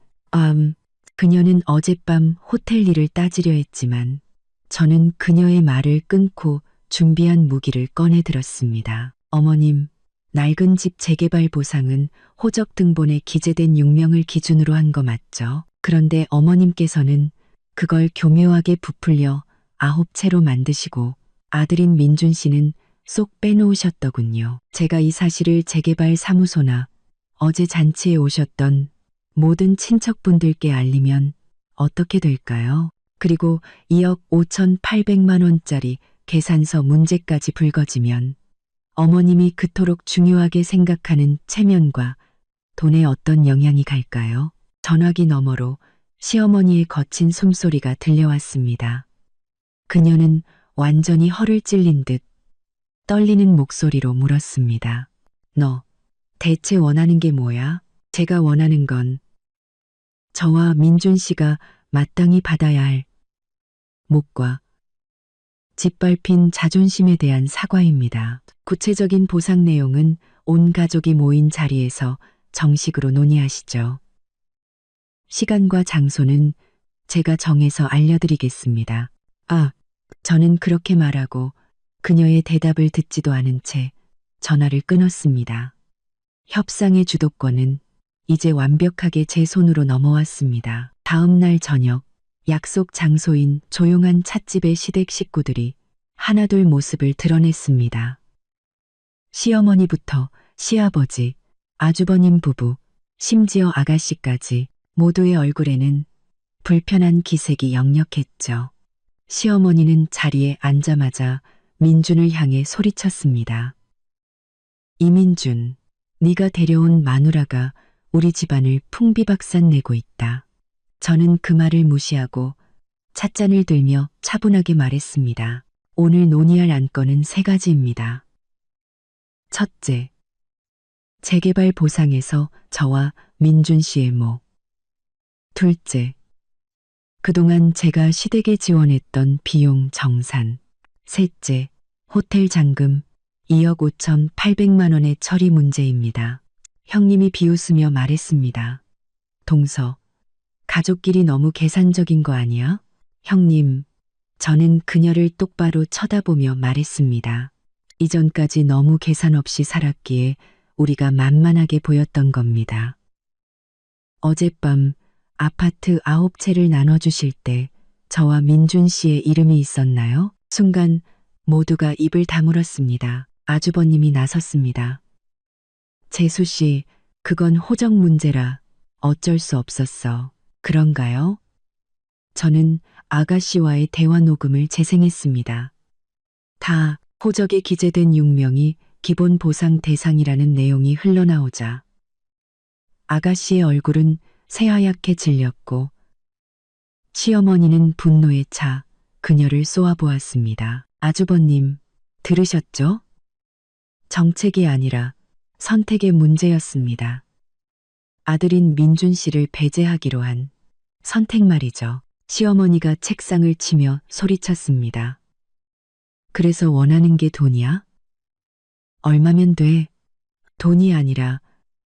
Speaker 1: 그녀는 어젯밤 호텔 일을 따지려 했지만 저는 그녀의 말을 끊고 준비한 무기를 꺼내 들었습니다. 어머님, 낡은 집 재개발 보상은 호적 등본에 기재된 6명을 기준으로 한 거 맞죠? 그런데 어머님께서는 그걸 교묘하게 부풀려 9채로 만드시고 아들인 민준 씨는 쏙 빼놓으셨더군요. 제가 이 사실을 재개발 사무소나 어제 잔치에 오셨던 모든 친척분들께 알리면 어떻게 될까요? 그리고 2억 5,800만 원짜리 계산서 문제까지 불거지면 어머님이 그토록 중요하게 생각하는 체면과 돈에 어떤 영향이 갈까요? 전화기 너머로 시어머니의 거친 숨소리가 들려왔습니다. 그녀는 완전히 허를 찔린 듯 떨리는 목소리로 물었습니다. 너 대체 원하는 게 뭐야? 제가 원하는 건 저와 민준 씨가 마땅히 받아야 할 몫과 짓밟힌 자존심에 대한 사과입니다. 구체적인 보상 내용은 온 가족이 모인 자리에서 정식으로 논의하시죠. 시간과 장소는 제가 정해서 알려드리겠습니다. 저는 그렇게 말하고 그녀의 대답을 듣지도 않은 채 전화를 끊었습니다. 협상의 주도권은 이제 완벽하게 제 손으로 넘어왔습니다. 다음 날 저녁, 약속 장소인 조용한 찻집의 시댁 식구들이 하나둘 모습을 드러냈습니다. 시어머니부터 시아버지, 아주버님 부부, 심지어 아가씨까지 모두의 얼굴에는 불편한 기색이 역력했죠. 시어머니는 자리에 앉자마자 민준을 향해 소리쳤습니다. 이민준, 네가 데려온 마누라가 우리 집안을 풍비박산 내고 있다. 저는 그 말을 무시하고 찻잔을 들며 차분하게 말했습니다. 오늘 논의할 안건은 3가지입니다. 첫째, 재개발 보상에서 저와 민준 씨의 몫. 둘째, 그동안 제가 시댁에 지원했던 비용 정산. 셋째, 호텔 잔금 2억 5,800만 원의 처리 문제입니다. 형님이 비웃으며 말했습니다. 동서, 가족끼리 너무 계산적인 거 아니야? 형님, 저는 그녀를 똑바로 쳐다보며 말했습니다. 이전까지 너무 계산 없이 살았기에 우리가 만만하게 보였던 겁니다. 어젯밤 아파트 9채를 나눠주실 때 저와 민준 씨의 이름이 있었나요? 순간 모두가 입을 다물었습니다. 아주버님이 나섰습니다. 재수 씨, 그건 호적 문제라 어쩔 수 없었어. 그런가요? 저는 아가씨와의 대화 녹음을 재생했습니다. 다 호적에 기재된 6명이 기본 보상 대상이라는 내용이 흘러나오자 아가씨의 얼굴은 새하얗게 질렸고 시어머니는 분노에 차 그녀를 쏘아보았습니다. 아주버님, 들으셨죠? 정책이 아니라 선택의 문제였습니다. 아들인 민준 씨를 배제하기로 한 선택 말이죠. 시어머니가 책상을 치며 소리쳤습니다. 그래서 원하는 게 돈이야? 얼마면 돼? 돈이 아니라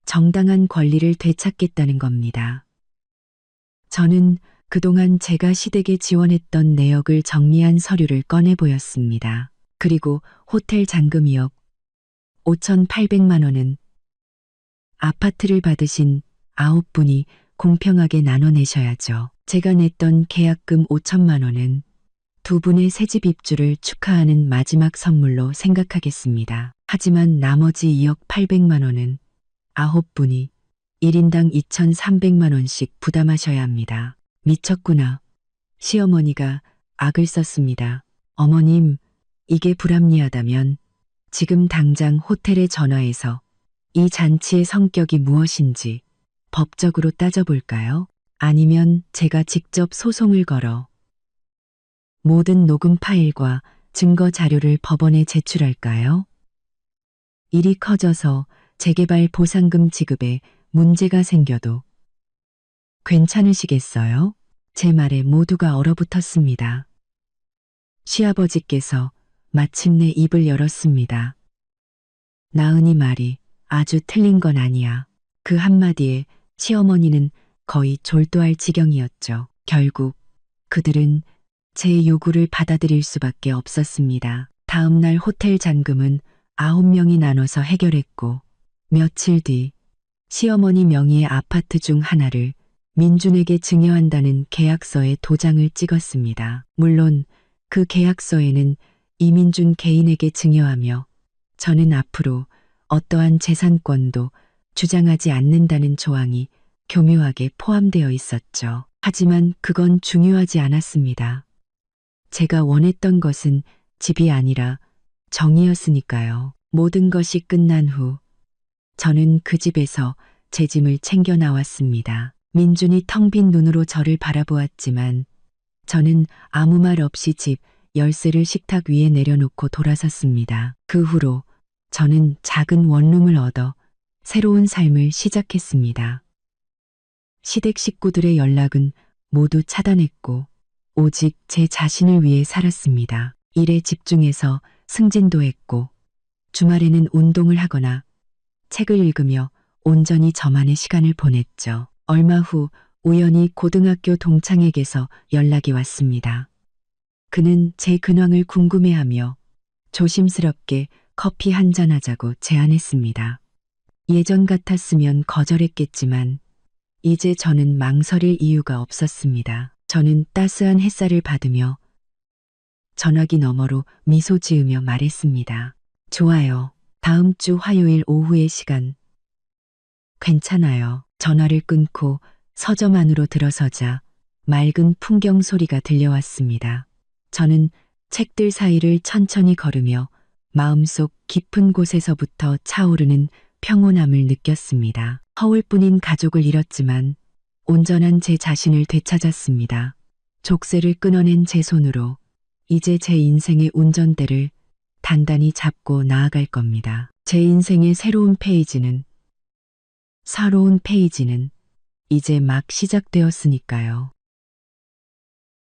Speaker 1: 정당한 권리를 되찾겠다는 겁니다. 저는 그동안 제가 시댁에 지원했던 내역을 정리한 서류를 꺼내 보였습니다. 그리고 호텔 잔금 2억 5,800만 원은 아파트를 받으신 9분이 공평하게 나눠내셔야죠. 제가 냈던 계약금 5천만 원은 두 분의 새집 입주를 축하하는 마지막 선물로 생각하겠습니다. 하지만 나머지 2억 800만 원은 9분이 1인당 2,300만 원씩 부담하셔야 합니다. 미쳤구나. 시어머니가 악을 썼습니다. 어머님, 이게 불합리하다면 지금 당장 호텔에 전화해서 이 잔치의 성격이 무엇인지 법적으로 따져볼까요? 아니면 제가 직접 소송을 걸어 모든 녹음 파일과 증거 자료를 법원에 제출할까요? 일이 커져서 재개발 보상금 지급에 문제가 생겨도 괜찮으시겠어요? 제 말에 모두가 얼어붙었습니다. 시아버지께서 마침내 입을 열었습니다. 나은이 말이 아주 틀린 건 아니야. 그 한마디에 시어머니는 거의 졸도할 지경이었죠. 결국 그들은 제 요구를 받아들일 수밖에 없었습니다. 다음 날 호텔 잔금은 9명이 나눠서 해결했고 며칠 뒤 시어머니 명의의 아파트 중 하나를 민준에게 증여한다는 계약서에 도장을 찍었습니다. 물론 그 계약서에는 이민준 개인에게 증여하며 저는 앞으로 어떠한 재산권도 주장하지 않는다는 조항이 교묘하게 포함되어 있었죠. 하지만 그건 중요하지 않았습니다. 제가 원했던 것은 집이 아니라 정이었으니까요. 모든 것이 끝난 후 저는 그 집에서 제 짐을 챙겨 나왔습니다. 민준이 텅 빈 눈으로 저를 바라보았지만 저는 아무 말 없이 집 열쇠를 식탁 위에 내려놓고 돌아섰습니다. 그 후로 저는 작은 원룸을 얻어 새로운 삶을 시작했습니다. 시댁 식구들의 연락은 모두 차단했고 오직 제 자신을 위해 살았습니다. 일에 집중해서 승진도 했고 주말에는 운동을 하거나 책을 읽으며 온전히 저만의 시간을 보냈죠. 얼마 후 우연히 고등학교 동창에게서 연락이 왔습니다. 그는 제 근황을 궁금해하며 조심스럽게 커피 한잔 하자고 제안했습니다. 예전 같았으면 거절했겠지만 이제 저는 망설일 이유가 없었습니다. 저는 따스한 햇살을 받으며 전화기 너머로 미소 지으며 말했습니다. 좋아요. 다음 주 화요일 오후의 시간. 괜찮아요. 전화를 끊고 서점 안으로 들어서자 맑은 풍경 소리가 들려왔습니다. 저는 책들 사이를 천천히 걸으며 마음속 깊은 곳에서부터 차오르는 평온함을 느꼈습니다. 허울뿐인 가족을 잃었지만 온전한 제 자신을 되찾았습니다. 족쇄를 끊어낸 제 손으로 이제 제 인생의 운전대를 단단히 잡고 나아갈 겁니다. 제 인생의 새로운 페이지는 이제 막 시작되었으니까요.